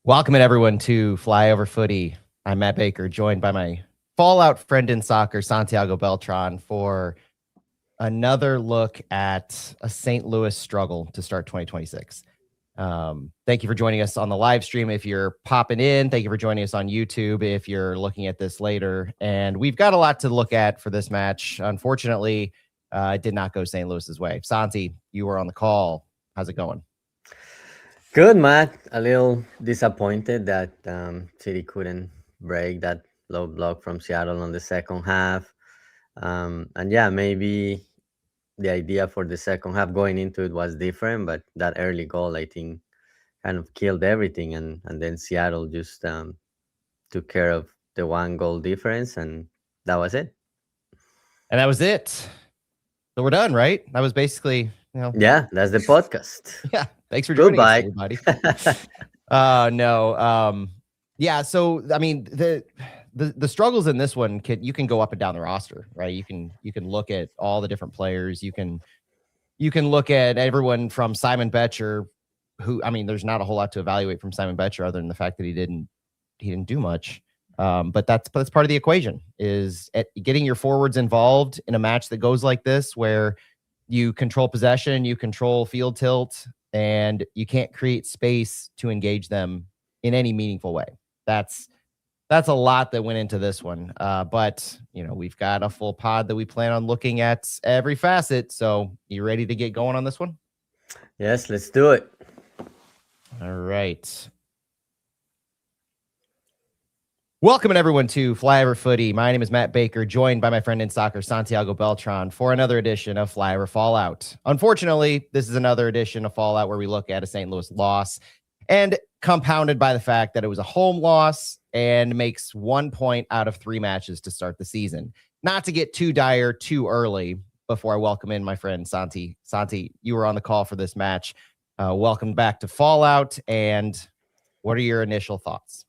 Welcome everyone to Flyover Footy. I'm Matt Baker, joined by my fallout friend in soccer, Santiago Beltran, for another look at a St. Louis struggle to start 2026. Thank you for joining us on the live stream. If you're popping in, thank you for joining us on YouTube if you're looking at this later. And we've got a lot to look at for this match. Unfortunately, it did not go St. Louis's way. Santi, you were on the call. How's it going? Good, Matt. A little disappointed that City couldn't break that low block from Seattle on the second half. And yeah, maybe the idea for the second half going into it was different, but that early goal, I think, kind of killed everything. And then Seattle just took care of the one goal difference, and that was it. And that was it. So we're done, right? That was basically, Yeah, that's the podcast. Yeah. Thanks for joining Goodbye. us, everybody. Yeah. So, I mean, the struggles in this one you can go up and down the roster, right? You can look at all the different players. You can look at everyone from Simon Betcher, who, I mean, there's not a whole lot to evaluate from Simon Betcher other than the fact that he didn't do much. But that's part of the equation, is getting your forwards involved in a match that goes like this, where you control possession, you control field tilt, and you can't create space to engage them in any meaningful way. That's a lot that went into this one. But, we've got a full pod that we plan on looking at every facet. So you ready to get going on this one? Yes, let's do it. All right. Welcome everyone to Flyover Footy. My name is Matt Baker, joined by my friend in soccer, Santiago Beltran, for another edition of Flyover Fallout. Unfortunately, this is another edition of Fallout where we look at a St. Louis loss, and compounded by the fact that it was a home loss and makes 1 point out of 3 matches to start the season. Not to get too dire too early before I welcome in my friend Santi. Santi, you were on the call for this match. Welcome back to Fallout, and what are your initial thoughts?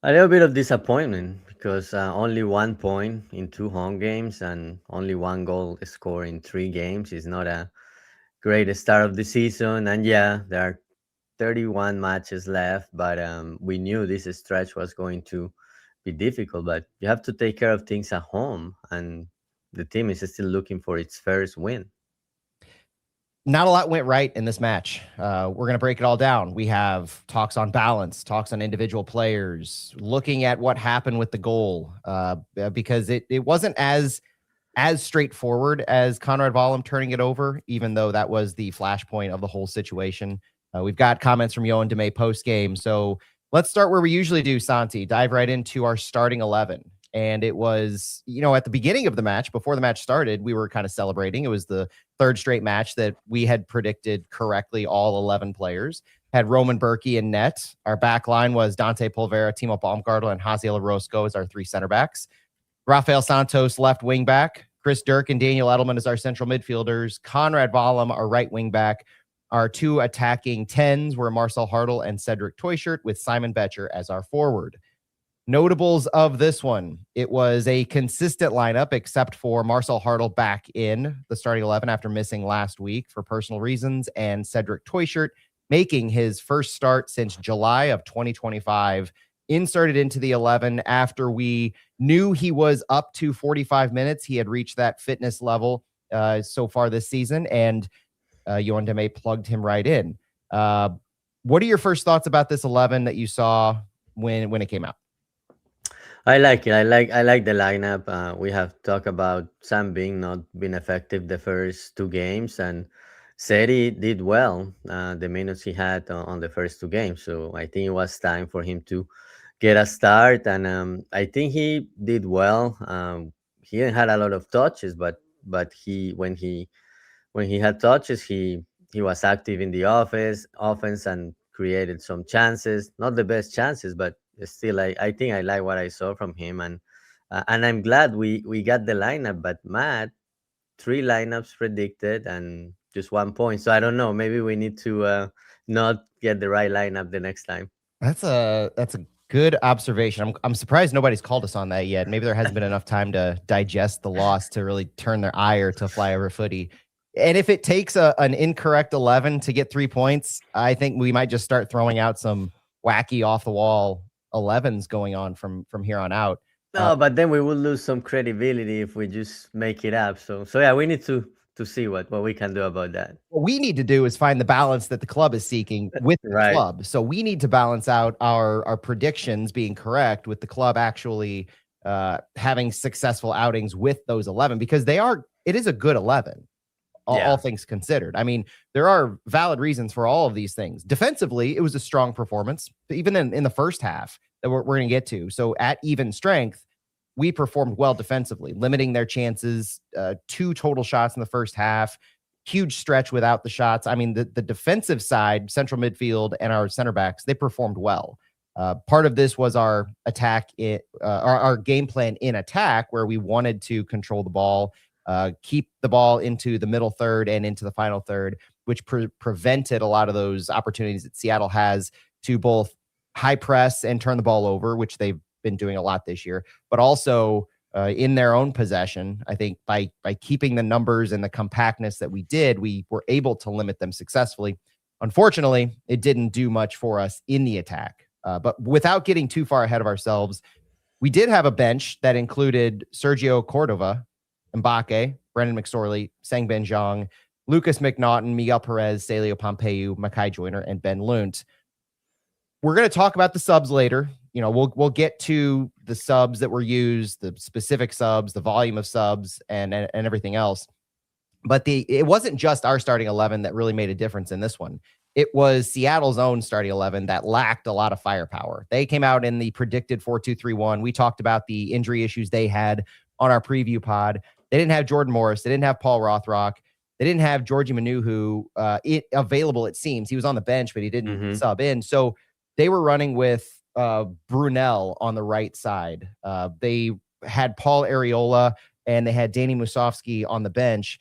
A little bit of disappointment because only 1 point in 2 home games and only 1 goal scored in 3 games is not a great start of the season. And yeah, there are 31 matches left, but we knew this stretch was going to be difficult. But you have to take care of things at home, and the team is still looking for its first win. Not a lot went right in this match. We're going to break it all down. We have talks on balance, talks on individual players, looking at what happened with the goal, because it wasn't as straightforward as Conrad Volum turning it over, even though that was the flashpoint of the whole situation. We've got comments from Yohan Demay post-game. So let's start where we usually do, Santi. Dive right into our starting 11. And it was, at the beginning of the match, before the match started, we were kind of celebrating. It was the 3rd straight match that we had predicted correctly. All 11 players had Roman Berkey in net. Our back line was Dante Polvera, Timo Baumgartel, and Jaziel Orozco as our 3 center backs. Rafael Santos, left wing back. Chris Dirk and Daniel Edelman as our central midfielders. Conrad Volum, our right wing back. Our 2 attacking 10s were Marcel Hartl and Cedric Toyshirt, with Simon Betcher as our forward. Notables of this one: it was a consistent lineup except for Marcel Hartl back in the starting 11 after missing last week for personal reasons, and Cedric Toyshirt making his first start since July of 2025, inserted into the 11 after we knew he was up to 45 minutes. He had reached that fitness level so far this season, and Yohan Demay plugged him right in. What are your first thoughts about this 11 that you saw when it came out? I like it. I like the lineup. We have talked about Sam Bing not being effective the first 2 games, and Seri did well the minutes he had on the first 2 games. So I think it was time for him to get a start, and I think he did well. He didn't had a lot of touches, but when he had touches, he was active in the offense and created some chances. Not the best chances, but still, I think I like what I saw from him, and I'm glad we got the lineup. But Matt, 3 lineups predicted and just 1 point. So I don't know. Maybe we need to not get the right lineup the next time. That's a good observation. I'm surprised nobody's called us on that yet. Maybe there hasn't been enough time to digest the loss to really turn their ire to Flyover Footy. And if it takes an incorrect 11 to get 3 points, I think we might just start throwing out some wacky off the wall 11s going on from here on out. No, but then we will lose some credibility if we just make it up. So yeah, we need to see what we can do about that. What we need to do is find the balance that the club is seeking with the Right. club. So we need to balance out our predictions being correct with the club actually having successful outings with those 11, because it is a good 11, all things considered. I mean, there are valid reasons for all of these things. Defensively, it was a strong performance, even in the first half that we're going to get to. So at even strength, we performed well defensively, limiting their chances, 2 total shots in the first half, huge stretch without the shots. I mean, the defensive side, central midfield, and our center backs, they performed well. Part of this was our attack, our game plan in attack, where we wanted to control the ball, keep the ball into the middle third and into the final third, which prevented a lot of those opportunities that Seattle has to both high press and turn the ball over, which they've been doing a lot this year, but also in their own possession. I think by keeping the numbers and the compactness that we did, we were able to limit them successfully. Unfortunately, it didn't do much for us in the attack. But without getting too far ahead of ourselves, we did have a bench that included Sergio Cordova, Mbake, Brendan McSorley, Sang Ben Zhang, Lucas McNaughton, Miguel Perez, Saleo Pompeu, Makai Joyner, and Ben Lunt. We're going to talk about the subs later. You know, we'll get to the subs that were used, the specific subs, the volume of subs, and everything else. But it wasn't just our starting 11 that really made a difference in this one. It was Seattle's own starting 11 that lacked a lot of firepower. They came out in the predicted 4-2-3-1. We talked about the injury issues they had on our preview pod. They didn't have Jordan Morris. They didn't have Paul Rothrock. They didn't have Georgie Manuhu available, it seems. He was on the bench, but he didn't sub in. So they were running with Brunel on the right side. They had Paul Areola and they had Danny Musovsky on the bench,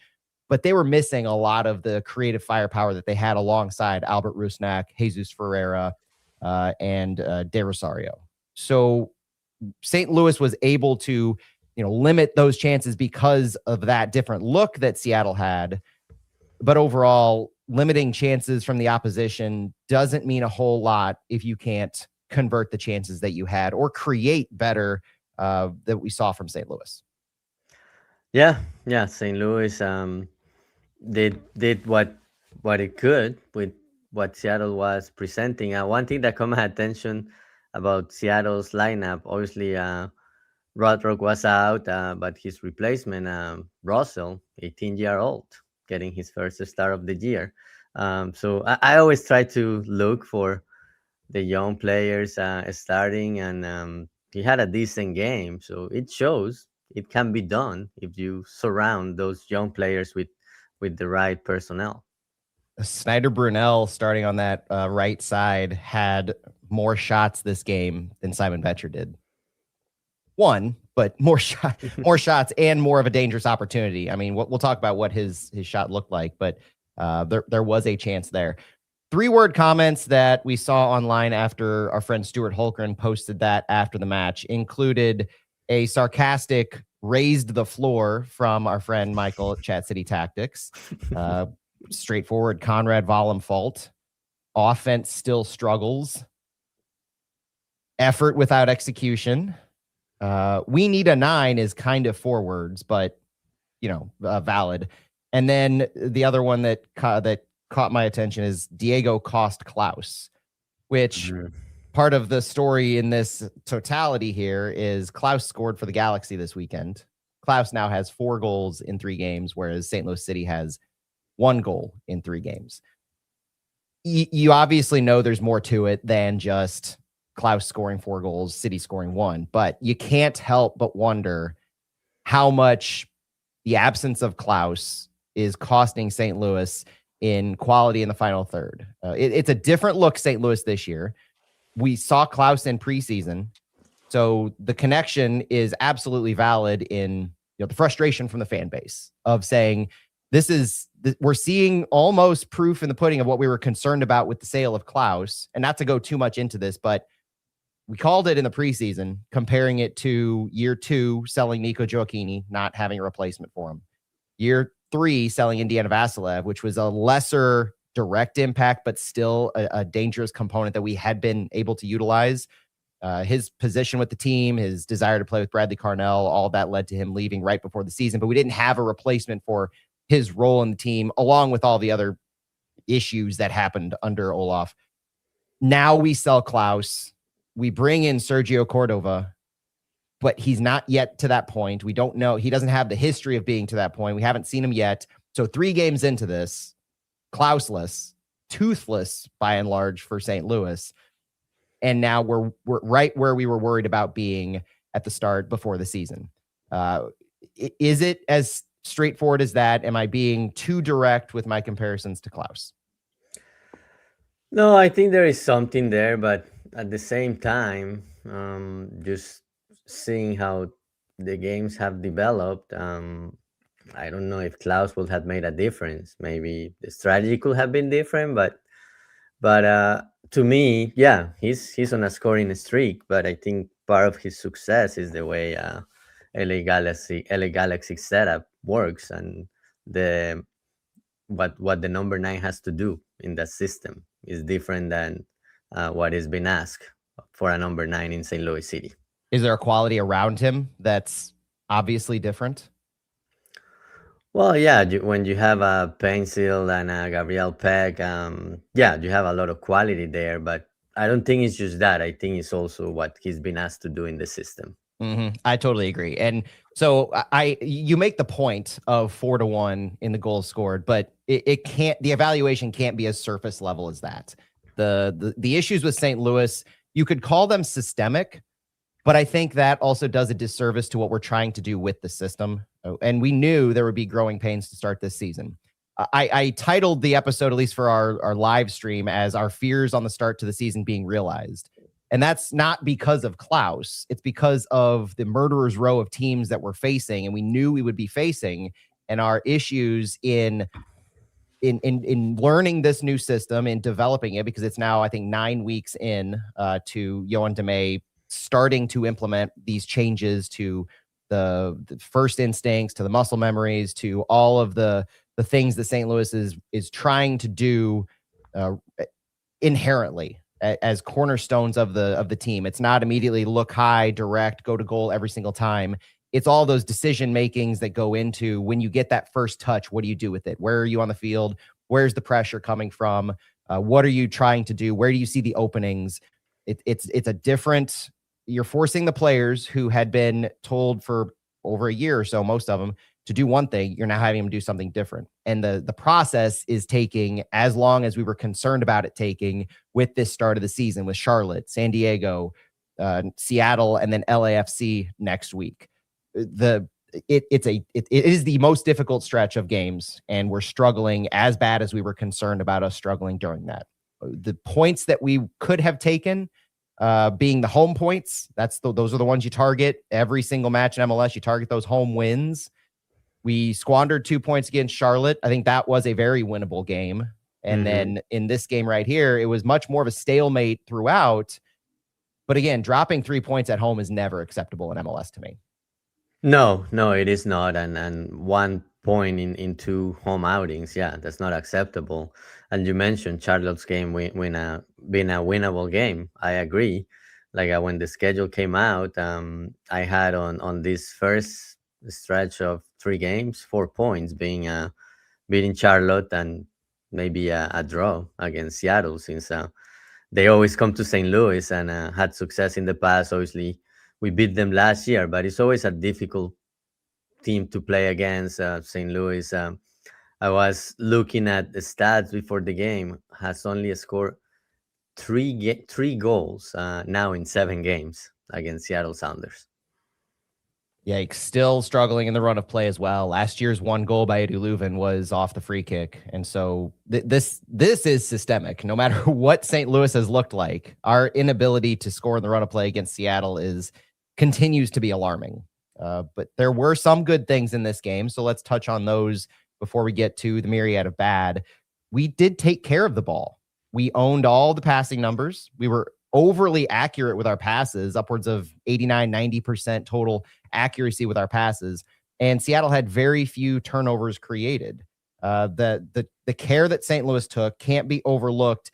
but they were missing a lot of the creative firepower that they had alongside Albert Rusnak, Jesus Ferreira, and De Rosario. So St. Louis was able to, limit those chances because of that different look that Seattle had. But overall, limiting chances from the opposition doesn't mean a whole lot if you can't convert the chances that you had or create better that we saw from St. Louis. Yeah. St. Louis did what it could with what Seattle was presenting. One thing that caught my attention about Seattle's lineup, obviously, Rodrock was out, but his replacement, Russell, 18-year-old, getting his first start of the year. So I always try to look for the young players starting, and he had a decent game. So it shows it can be done if you surround those young players with the right personnel. Snyder Brunel, starting on that right side, had more shots this game than Simon Betcher did. One, but more shots and more of a dangerous opportunity. I mean, we'll talk about what his shot looked like, but there was a chance there. 3-word comments that we saw online after our friend Stuart Holgren posted that after the match included a sarcastic raised the floor from our friend Michael at Chat City Tactics. Straightforward Conrad Volum fault. Offense still struggles. Effort without execution. We need a 9 is kind of 4 words, but valid. And then the other one that caught my attention is Diego cost Klouse, which part of the story in this totality here is Klouse scored for the Galaxy this weekend. Klouse now has 4 goals in 3 games, whereas St. Louis City has 1 goal in 3 games. You obviously know there's more to it than just Klouse scoring 4 goals, City scoring 1, but you can't help but wonder how much the absence of Klouse is costing St. Louis in quality in the final third. It's a different look St. Louis this year. We saw Klouse in preseason, so the connection is absolutely valid in the frustration from the fan base of saying we're seeing almost proof in the pudding of what we were concerned about with the sale of Klouse. And not to go too much into this, but we called it in the preseason, comparing it to year 2, selling Nico Gioacchini, not having a replacement for him. Year 3, selling Indiana Vassilev, which was a lesser direct impact, but still a dangerous component that we had been able to utilize. His position with the team, his desire to play with Bradley Carnell, all that led to him leaving right before the season. But we didn't have a replacement for his role in the team, along with all the other issues that happened under Olaf. Now we sell Klouse. We bring in Sergio Cordova, but he's not yet to that point. We don't know. He doesn't have the history of being to that point. We haven't seen him yet. So 3 games into this, Klauseless, toothless by and large for St. Louis. And now we're right where we were worried about being at the start before the season. Is it as straightforward as that? Am I being too direct with my comparisons to Klouse? No, I think there is something there, but at the same time, just seeing how the games have developed, I don't know if Klouse would have made a difference. Maybe the strategy could have been different, but to me, yeah, he's on a scoring streak. But I think part of his success is the way LA Galaxy setup works, and the what the number 9 has to do in that system is different than what has been asked for a number 9 in St. Louis City. Is there a quality around him that's obviously different? Well, yeah, when you have a Pencil and a Gabriel Peck, yeah, you have a lot of quality there, but I don't think it's just that. I think it's also what he's been asked to do in the system. I totally agree. And so you make the point of 4-1 in the goals scored, but it can't, the evaluation can't be as surface level as that. The issues with St. Louis, you could call them systemic, but I think that also does a disservice to what we're trying to do with the system. And we knew there would be growing pains to start this season. I titled the episode, at least for our live stream, as our fears on the start to the season being realized. And that's not because of Klouse. It's because of the murderer's row of teams that we're facing, and we knew we would be facing, and our issues in learning this new system and developing it, because it's now, I think, 9 weeks in to Yoann Damet starting to implement these changes to the first instincts, to the muscle memories, to all of the things that St. Louis is trying to do inherently as cornerstones of the team. It's not immediately look high, direct, go to goal every single time. It's all those decision makings that go into when you get that first touch. What do you do with it? Where are you on the field? Where's the pressure coming from? What are you trying to do? Where do you see the openings? It's a different. You're forcing the players who had been told for over a year or so, most of them, to do one thing. You're now having them do something different. And the process is taking as long as we were concerned about it taking with this start of the season, with Charlotte, San Diego, Seattle, and then LAFC next week. It is the most difficult stretch of games, and we're struggling as bad as we were concerned about us struggling during that. The points that we could have taken, being the home points, those are the ones you target every single match in MLS. You target those home wins. We squandered 2 points against Charlotte. I think that was a very winnable game. And then in this game right here, it was much more of a stalemate throughout. But again, dropping 3 points at home is never acceptable in MLS to me. No, it is not. And 1 point in 2 home outings, yeah, that's not acceptable. And you mentioned Charlotte's game being a winnable game. I agree. Like when the schedule came out, I had on this first stretch of 3 games, 4 points, being beating Charlotte and maybe a draw against Seattle, since they always come to St. Louis and had success in the past. Obviously, we beat them last year, but it's always a difficult team to play against. St. Louis, I was looking at the stats before the game, has only scored 3 goals now in 7 games against Seattle Sounders. Yikes. Still struggling in the run of play as well. Last year's 1 goal by Edu Leuven was off the free kick. And so this is systemic. No matter what St. Louis has looked like, our inability to score in the run of play against Seattle continues to be alarming. But there were some good things in this game. So let's touch on those before we get to the myriad of bad. We did take care of the ball. We owned all the passing numbers. We were overly accurate with our passes, upwards of 89-90% total accuracy with our passes. And Seattle had very few turnovers created. The care that St. Louis took can't be overlooked.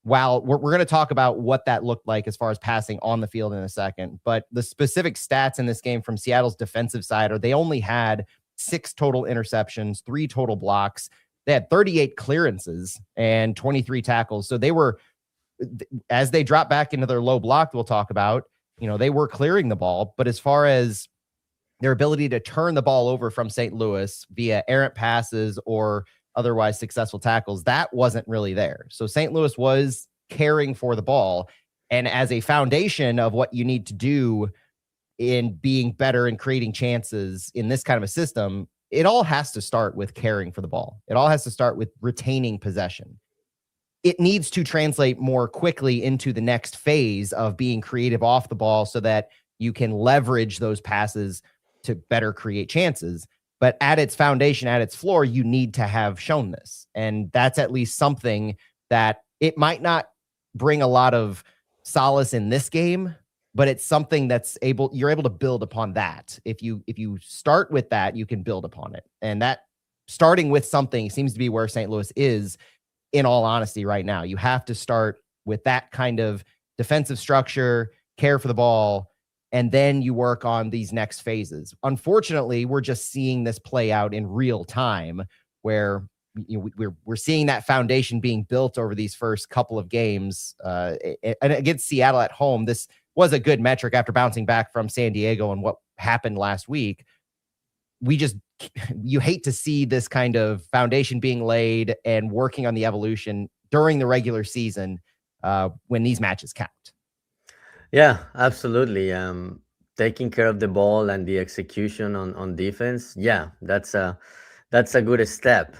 While we're going to talk about what that looked like as far as passing on the field in a second, but the specific stats in this game from Seattle's defensive side are they only had 6 total interceptions, 3 total blocks. They had 38 clearances and 23 tackles. So they were, as they drop back into their low block, we'll talk about, they were clearing the ball. But as far as their ability to turn the ball over from St. Louis via errant passes or otherwise successful tackles, that wasn't really there. So St. Louis was caring for the ball. And as a foundation of what you need to do in being better and creating chances in this kind of a system, it all has to start with caring for the ball. It all has to start with retaining possession. It needs to translate more quickly into the next phase of being creative off the ball so that you can leverage those passes to better create chances. But at its foundation, at its floor, you need to have shown this. And that's at least something that it might not bring a lot of solace in this game, but it's something that's you're able to build upon that. If you start with that, you can build upon it. And that starting with something seems to be where St. Louis is, in all honesty, right now. You have to start with that kind of defensive structure, care for the ball, and then you work on these next phases. Unfortunately, we're just seeing this play out in real time, where we're seeing that foundation being built over these first couple of games. And against Seattle at home, this was a good metric after bouncing back from San Diego and what happened last week. You hate to see this kind of foundation being laid and working on the evolution during the regular season when these matches count. Yeah, absolutely. Taking care of the ball and the execution on defense. Yeah, that's a good step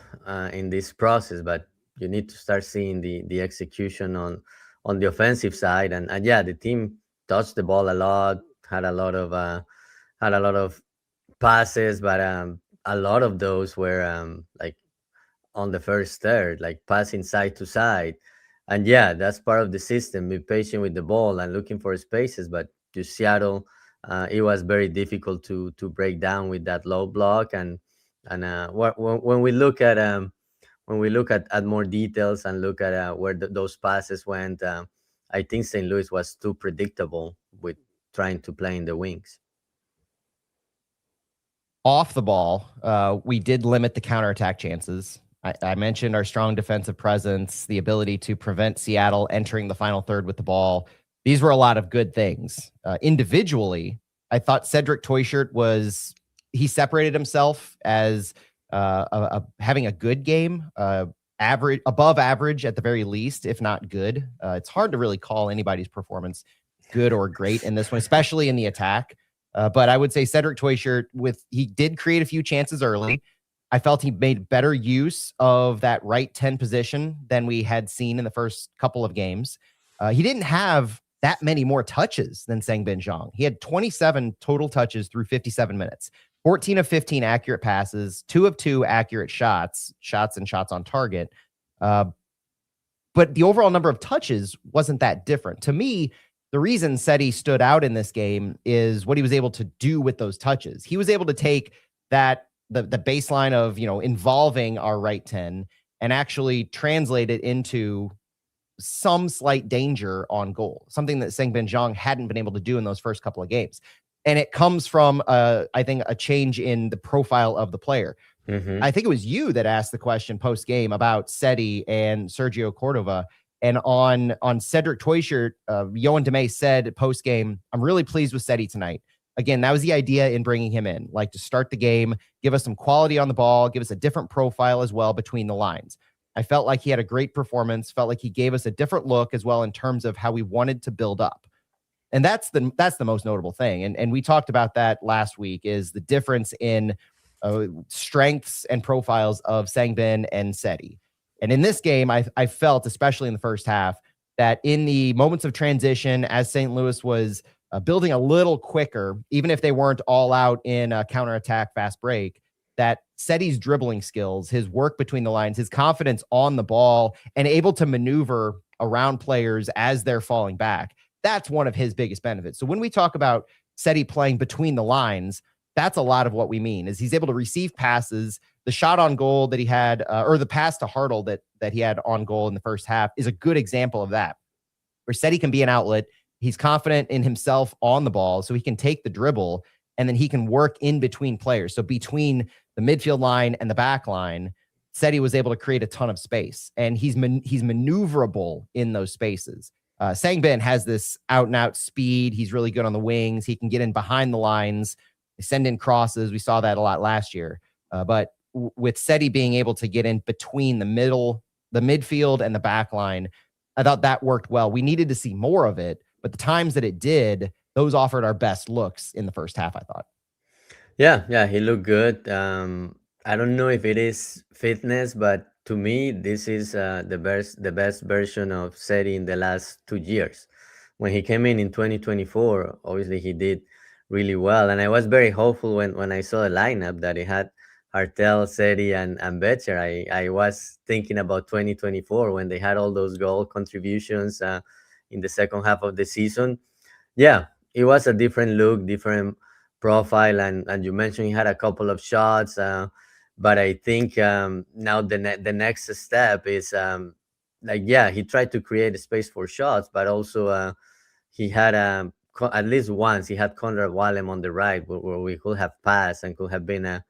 in this process. But you need to start seeing the execution on the offensive side. And yeah, the team touched the ball a lot, had a lot of passes, but a lot of those were like on the first third, like passing side to side. And yeah, that's part of the system. Be patient with the ball and looking for spaces. But to Seattle, it was very difficult to break down with that low block. And when we look at more details and look at where those passes went, I think St. Louis was too predictable with trying to play in the wings. Off the ball, we did limit the counterattack chances. I mentioned our strong defensive presence, the ability to prevent Seattle entering the final third with the ball. These were a lot of good things. Individually, I thought Cedric Toyshirt he separated himself as having a good game, above average at the very least, if not good. It's hard to really call anybody's performance good or great in this one, especially in the attack. But I would say Cedric Toyshirt, he did create a few chances early. I felt he made better use of that right 10 position than we had seen in the first couple of games. He didn't have that many more touches than Sangbin Jeong. He had 27 total touches through 57 minutes, 14 of 15 accurate passes, 2 of 2 accurate shots on target. But the overall number of touches wasn't that different. To me, the reason Seti stood out in this game is what he was able to do with those touches. He was able to take that the baseline of, involving our right 10 and actually translate it into some slight danger on goal, something that Sangbin Jeong hadn't been able to do in those first couple of games. And it comes from, I think, a change in the profile of the player. Mm-hmm. I think it was you that asked the question post-game about Seti and Sergio Cordova. And on Cedric Toyshirt, Yoann Demay said post-game, "I'm really pleased with Seti tonight." Again, that was the idea in bringing him in, like to start the game, give us some quality on the ball, give us a different profile as well between the lines. I felt like he had a great performance, felt like he gave us a different look as well in terms of how we wanted to build up. And that's the most notable thing. And we talked about that last week, is the difference in strengths and profiles of Sangbin and Seti. And in this game, I felt, especially in the first half, that in the moments of transition, as St. Louis was building a little quicker, even if they weren't all out in a counterattack fast break, that Seti's dribbling skills, his work between the lines, his confidence on the ball, and able to maneuver around players as they're falling back, that's one of his biggest benefits. So when we talk about Seti playing between the lines, That's a lot of what we mean, is he's able to receive passes. The shot on goal that he had, or the pass to Hartle that he had on goal in the first half, is a good example of that. Rossetti can be an outlet. He's confident in himself on the ball, so he can take the dribble, and then he can work in between players. So between the midfield line and the back line, Seti was able to create a ton of space, and he's maneuverable in those spaces. Sangbin has this out-and-out speed. He's really good on the wings. He can get in behind the lines, send in crosses. We saw that a lot last year. But with Seti being able to get in between the midfield and the back line, I thought that worked well. We needed to see more of it, but the times that it did, those offered our best looks in the first half, I thought. Yeah, he looked good. I don't know if it is fitness, but to me, this is the best version of Seti in the last 2 years. When he came in 2024, obviously he did really well, and I was very hopeful when I saw the lineup that he had Hartel, Seti, and Betcher. I was thinking about 2024 when they had all those goal contributions in the second half of the season. Yeah, it was a different look, different profile, and you mentioned he had a couple of shots, but I think now the next step is he tried to create a space for shots, but also he had at least once he had Conrad Volum on the right where we could have passed and could have been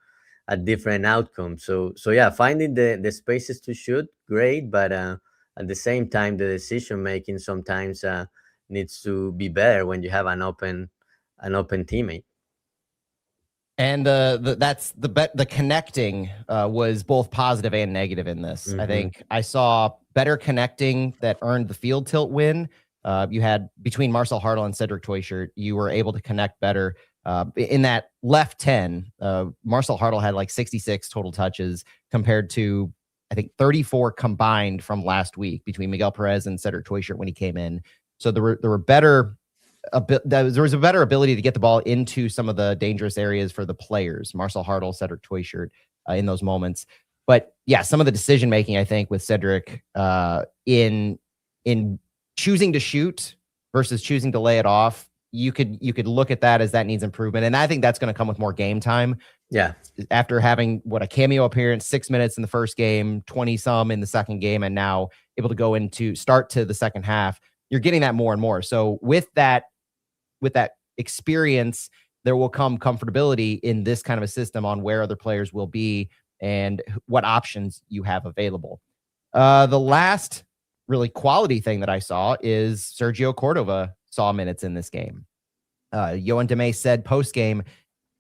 a different outcome. So yeah, finding the spaces to shoot, great, but at the same time, the decision making sometimes needs to be better when you have an open teammate. And the connecting was both positive and negative in this. I think I saw better connecting that earned the field tilt win. You had between Marcel Hartle and Cedric Toyshirt, you were able to connect better. In that left 10, Marcel Hartle had like 66 total touches compared to, I think, 34 combined from last week between Miguel Perez and Cedric Toyshirt when he came in. So there was a better ability to get the ball into some of the dangerous areas for the players, Marcel Hartle, Cedric Toyshirt, in those moments. But yeah, some of the decision making, I think, with Cedric in choosing to shoot versus choosing to lay it off, you could look at that as that needs improvement. And I think that's going to come with more game time. Yeah. After having a cameo appearance, 6 minutes in the first game, 20 some in the second game, and now able to go into start to the second half, you're getting that more and more. So with that experience, there will come comfortability in this kind of a system on where other players will be and what options you have available. The last really quality thing that I saw is Sergio Cordova saw minutes in this game. Yoann Demey said post-game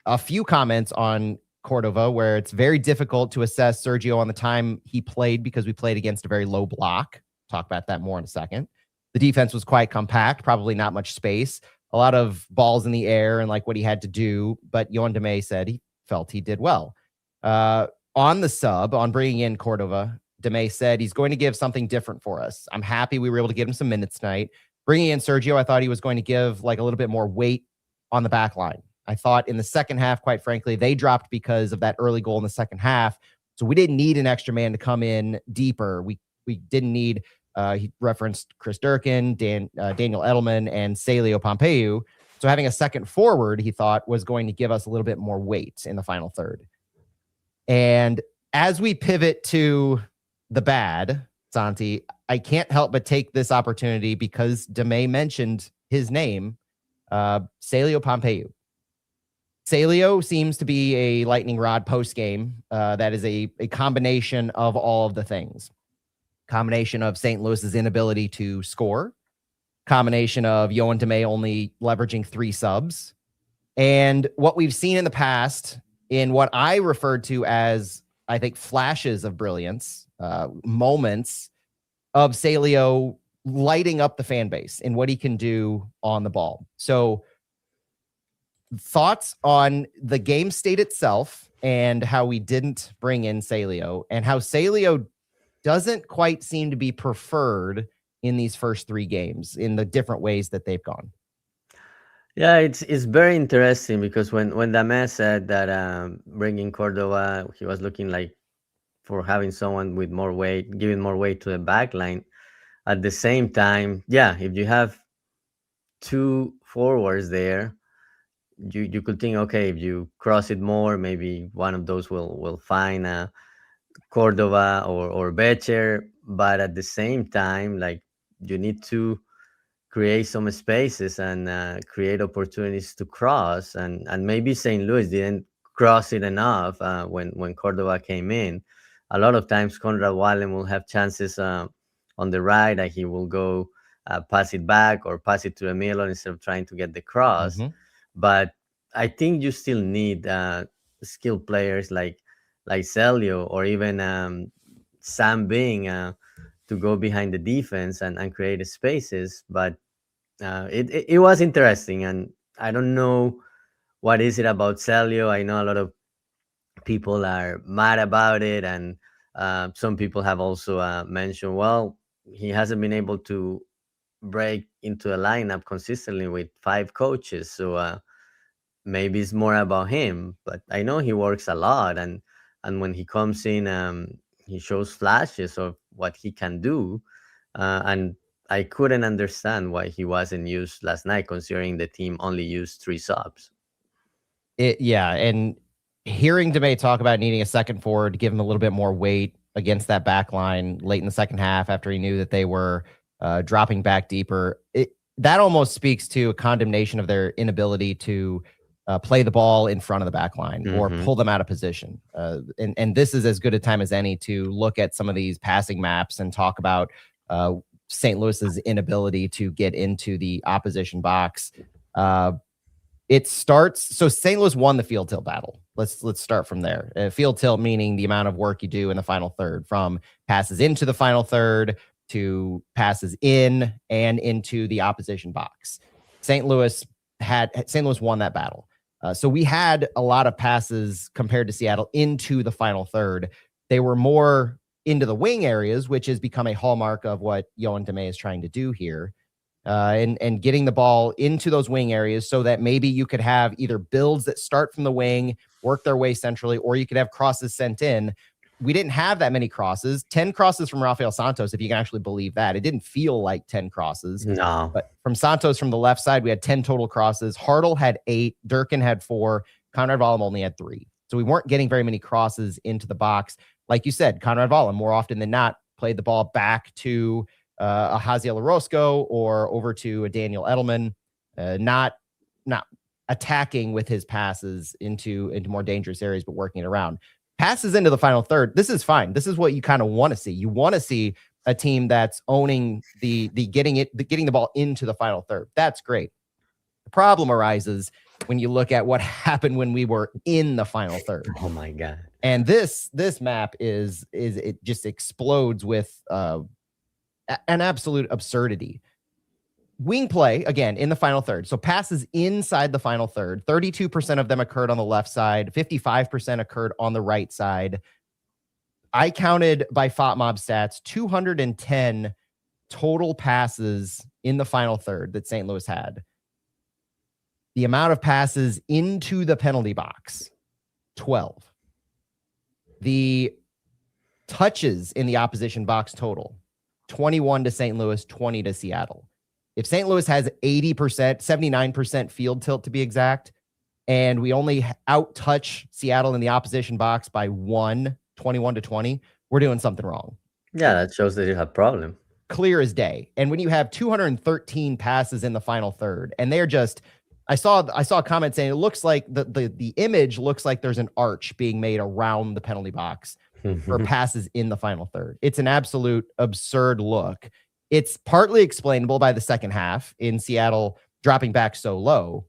a few comments on Cordova where it's very difficult to assess Sergio on the time he played because we played against a very low block. Talk about that more in a second. The defense was quite compact, probably not much space, a lot of balls in the air and like what he had to do. But Yoann Demey said he felt he did well. On the sub, on bringing in Cordova, Demey said he's going to give something different for us. I'm happy we were able to get him some minutes tonight. Bringing in Sergio, I thought he was going to give like a little bit more weight on the back line. I thought in the second half, quite frankly, they dropped because of that early goal in the second half. So we didn't need an extra man to come in deeper. We didn't need, he referenced Chris Durkin, Daniel Edelman, and Saleo Pompeu. So having a second forward, he thought, was going to give us a little bit more weight in the final third. And as we pivot to the bad, Santi, I can't help but take this opportunity because Demey mentioned his name, Saleo Pompeu. Saleo seems to be a lightning rod post-game. That is a combination of all of the things. Combination of St. Louis's inability to score. Combination of Yoann Demey only leveraging 3 subs. And what we've seen in the past in what I referred to as, I think, flashes of brilliance, moments of Saleo lighting up the fan base and what he can do on the ball. So thoughts on the game state itself and how we didn't bring in Saleo and how Saleo doesn't quite seem to be preferred in these first 3 games in the different ways that they've gone. Yeah, it's very interesting because when Dame said that bringing Cordova, he was looking like for having someone with more weight, giving more weight to the back line. At the same time, yeah, if you have 2 forwards there, you could think, okay, if you cross it more, maybe one of those will find Cordova or Becher. But at the same time, like, you need to create some spaces and create opportunities to cross. And maybe St. Louis didn't cross it enough when Cordova came in. A lot of times, Conrad Volum will have chances on the right, and he will go pass it back or pass it to Emilio instead of trying to get the cross. Mm-hmm. But I think you still need skilled players like Celio or even Sam Bing to go behind the defense and create spaces. But it was interesting, and I don't know what is it about Celio. I know a lot of people are mad about it, and some people have also mentioned, well, he hasn't been able to break into a lineup consistently with 5 coaches, so maybe it's more about him. But I know he works a lot, and when he comes in, he shows flashes of what he can do, and I couldn't understand why he wasn't used last night, considering the team only used 3 subs. Yeah, and hearing DeMay talk about needing a second forward to give him a little bit more weight against that back line late in the second half after he knew that they were dropping back deeper, that almost speaks to a condemnation of their inability to play the ball in front of the back line or pull them out of position. And this is as good a time as any to look at some of these passing maps and talk about St. Louis's inability to get into the opposition box. It starts, so St. Louis won the field tilt battle. Let's start from there. Field tilt meaning the amount of work you do in the final third, from passes into the final third to passes in and into the opposition box. St. Louis won that battle. So we had a lot of passes compared to Seattle into the final third. They were more into the wing areas, which has become a hallmark of what Yoann Damet is trying to do here. And getting the ball into those wing areas so that maybe you could have either builds that start from the wing, work their way centrally, or you could have crosses sent in. We didn't have that many crosses. 10 crosses from Rafael Santos, if you can actually believe that. It didn't feel like 10 crosses. No. But from Santos from the left side, we had 10 total crosses. Hartle had 8. Durkin had 4. Conrad Volum only had 3. So we weren't getting very many crosses into the box. Like you said, Conrad Volum, more often than not, played the ball back to a Haziel Orozco or over to a Daniel Edelman, not attacking with his passes into more dangerous areas, but working it around. Passes into the final third. This is fine. This is what you kind of want to see. You want to see a team that's owning the getting the ball into the final third. That's great. The problem arises when you look at what happened when we were in the final third. Oh my God. And this map is it just explodes with an absolute absurdity. Wing play, again, in the final third. So passes inside the final third. 32% of them occurred on the left side. 55% occurred on the right side. I counted by FOTMob stats 210 total passes in the final third that St. Louis had. The amount of passes into the penalty box, 12. The touches in the opposition box total, 21 to St. Louis, 20 to Seattle. If St. Louis has 80%, 79% field tilt to be exact, and we only out-touch Seattle in the opposition box by 1, 21 to 20, we're doing something wrong. Yeah, that shows that you have a problem. Clear as day. And when you have 213 passes in the final third, and they're just, I saw a comment saying it looks like the image looks like there's an arch being made around the penalty box for passes in the final third. It's an absolute absurd look. It's partly explainable by the second half in Seattle dropping back so low,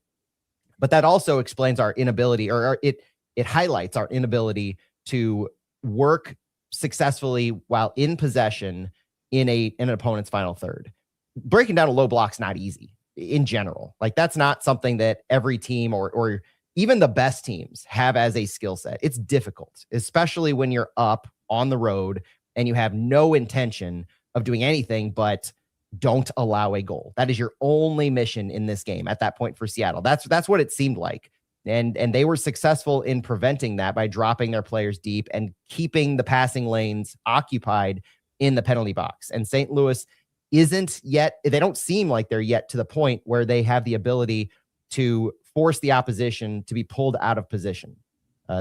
but that also explains our inability, or it highlights our inability to work successfully while in possession in an opponent's final third. Breaking down a low block's not easy in general. Like, that's not something that every team or even the best teams have as a skill set. It's difficult, especially when you're up on the road and you have no intention of doing anything but don't allow a goal. That is your only mission in this game at that point for Seattle. That's what it seemed like. And they were successful in preventing that by dropping their players deep and keeping the passing lanes occupied in the penalty box. And St. Louis isn't yet, they don't seem like they're yet to the point where they have the ability to force the opposition to be pulled out of position.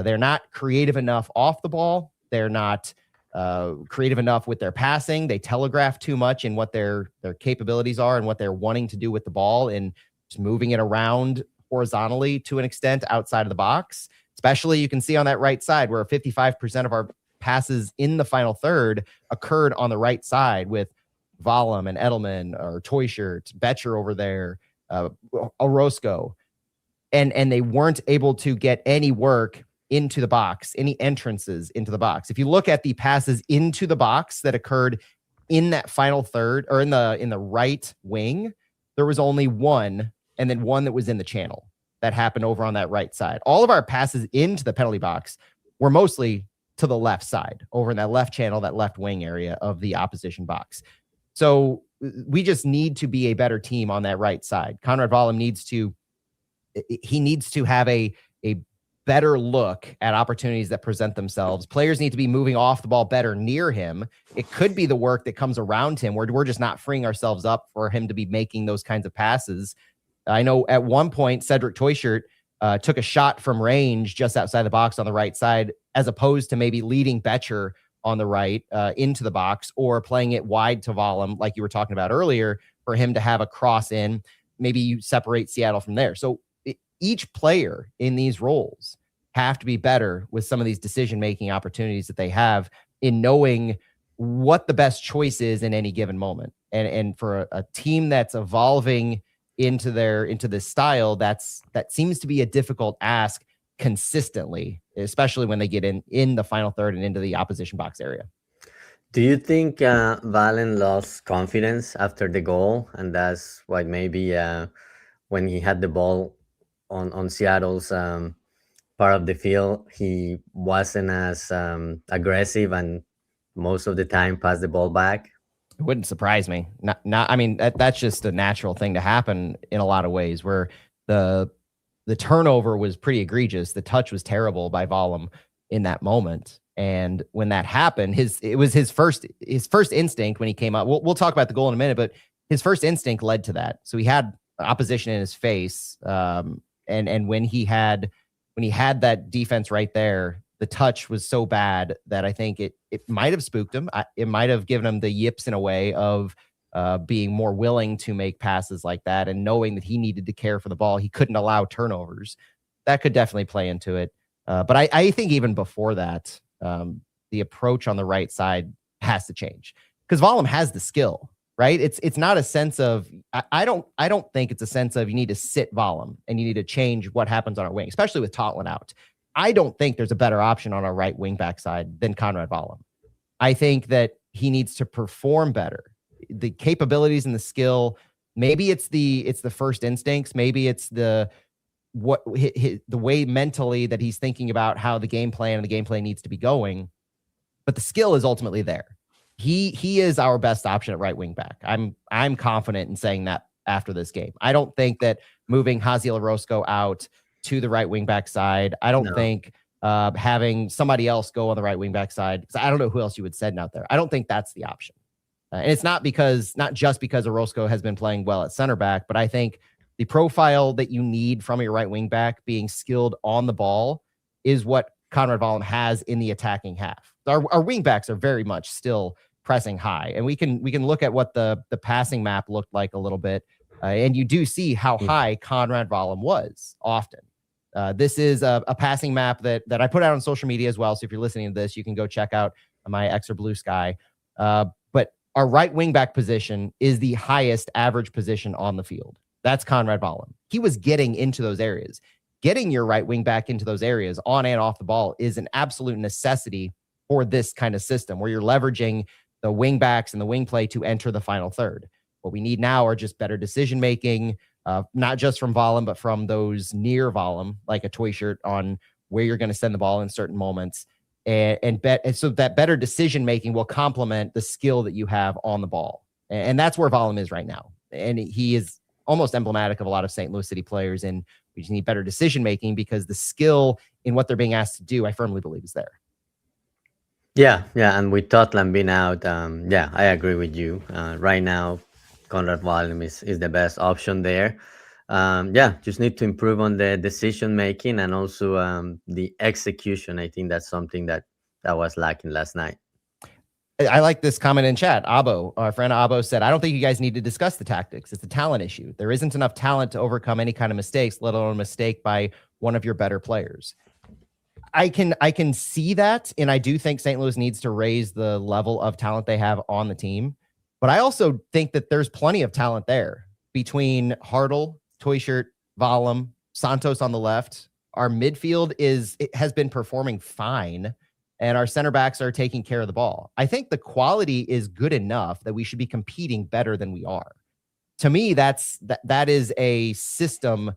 They're not creative enough off the ball. They're not creative enough with their passing. They telegraph too much in what their capabilities are and what they're wanting to do with the ball, and just moving it around horizontally to an extent outside of the box. Especially you can see on that right side where 55% of our passes in the final third occurred on the right side with Volum and Edelman or Toy Shirt, Betcher over there, Orozco. And they weren't able to get any work into the box, any entrances into the box. If you look at the passes into the box that occurred in that final third or in the right wing, there was only one, and then one that was in the channel that happened over on that right side. All of our passes into the penalty box were mostly to the left side, over in that left channel, that left wing area of the opposition box. So we just need to be a better team on that right side. Conrad Volum needs to have a better look at opportunities that present themselves. Players need to be moving off the ball better near him. It could be the work that comes around him where we're just not freeing ourselves up for him to be making those kinds of passes. I know at one point, Cedric Toyshirt took a shot from range just outside the box on the right side, as opposed to maybe leading Betcher on the right into the box or playing it wide to Volum, like you were talking about earlier, for him to have a cross in. Maybe you separate Seattle from there. So each player in these roles have to be better with some of these decision-making opportunities that they have in knowing what the best choice is in any given moment. And for a team that's evolving into this style, that seems to be a difficult ask consistently, especially when they get in the final third and into the opposition box area. Do you think Valen lost confidence after the goal, and that's why maybe when he had the ball on Seattle's part of the field, he wasn't as aggressive and most of the time passed the ball back? It wouldn't surprise me. I mean, that's just a natural thing to happen in a lot of ways, where the turnover was pretty egregious. The touch was terrible by Volum in that moment. And when that happened, it was his first instinct when he came up. We'll talk about the goal in a minute, but his first instinct led to that. So he had opposition in his face. And when he had that defense right there, the touch was so bad that I think it might have spooked him. It might have given him the yips in a way of being more willing to make passes like that, and knowing that he needed to care for the ball. He couldn't allow turnovers. That could definitely play into it. But I think even before that, the approach on the right side has to change, because Volum has the skill, right? It's not a sense of, I don't think it's a sense of you need to sit Volum and you need to change what happens on our wing, especially with Totland out. I don't think there's a better option on our right wing back side than Conrad Volum. I think that he needs to perform better. The capabilities and the skill, maybe it's the first instincts, maybe it's the way mentally that he's thinking about how the game plan and the gameplay needs to be going, but the skill is ultimately there. He is our best option at right wing back. I'm confident in saying that after this game. I don't think that moving Haziel Orozco out to the right wing back side, I don't think having somebody else go on the right wing back side, because I don't know who else you would send out there. I don't think that's the option. And it's not just because Orozco has been playing well at center back, but I think the profile that you need from your right wing back, being skilled on the ball, is what Conrad Volum has in the attacking half. Our wing backs are very much still pressing high, and we can look at what the passing map looked like a little bit, and you do see how high Conrad Volum was often. This is a passing map that I put out on social media as well. So if you're listening to this, you can go check out my X or Blue Sky. But our right wing back position is the highest average position on the field. That's Conrad Volum. He was getting into those areas. Getting your right wing back into those areas on and off the ball is an absolute necessity for this kind of system, where you're leveraging the wing backs and the wing play to enter the final third. What we need now are just better decision making, not just from Volum, but from those near Volum, like a Toy Shirt, on where you're going to send the ball in certain moments. And so that better decision making will complement the skill that you have on the ball. And that's where Volum is right now. And he is almost emblematic of a lot of St. Louis City players. And we just need better decision making, because the skill in what they're being asked to do, I firmly believe, is there. Yeah. And with Totland being out, I agree with you. Right now, Conrad Volum is the best option there. Yeah, just need to improve on the decision making and also the execution. I think that's something that was lacking last night. I like this comment in chat. Abo, our friend Abo said, I don't think you guys need to discuss the tactics. It's a talent issue. There isn't enough talent to overcome any kind of mistakes, let alone a mistake by one of your better players. I can see that, and I do think St. Louis needs to raise the level of talent they have on the team. But I also think that there's plenty of talent there between Hartle, Toyshirt, Volum, Santos on the left. Our midfield has been performing fine, and our center backs are taking care of the ball. I think the quality is good enough that we should be competing better than we are. To me, that is a system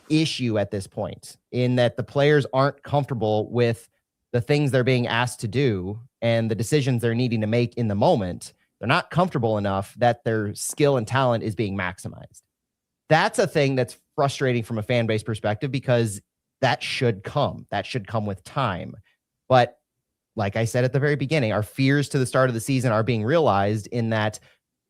issue at this point, in that the players aren't comfortable with the things they're being asked to do and the decisions they're needing to make in the moment. They're not comfortable enough that their skill and talent is being maximized. That's a thing that's frustrating from a fan base perspective, because that should come with time. But like I said at the very beginning, our fears to the start of the season are being realized, in that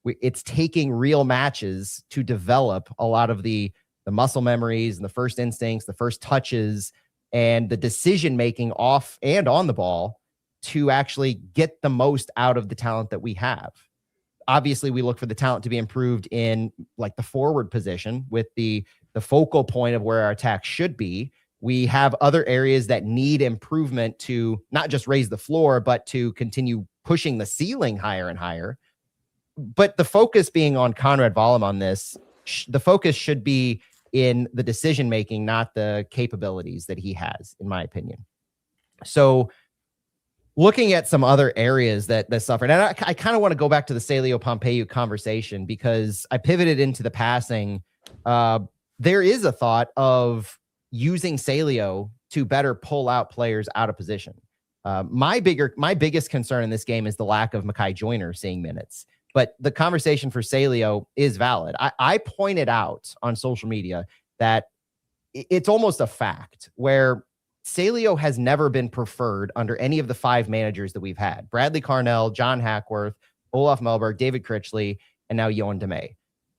it's taking real matches to develop a lot of the muscle memories and the first instincts, the first touches, and the decision-making off and on the ball to actually get the most out of the talent that we have. Obviously, we look for the talent to be improved in like the forward position, with the focal point of where our attack should be. We have other areas that need improvement to not just raise the floor, but to continue pushing the ceiling higher and higher. But the focus being on Conrad Volum on this, the focus should be in the decision-making, not the capabilities that he has, in my opinion. So looking at some other areas that suffered, and I kind of want to go back to the Saleo Pompeu conversation, because I pivoted into the passing. There is a thought of using Saleo to better pull out players out of position. My biggest concern in this game is the lack of Mekhi Joyner seeing minutes. But the conversation for Saleo is valid. I pointed out on social media that it's almost a fact where Saleo has never been preferred under any of the 5 managers that we've had: Bradley Carnell, John Hackworth, Olaf Melberg, David Critchley, and now Yohan DeMay.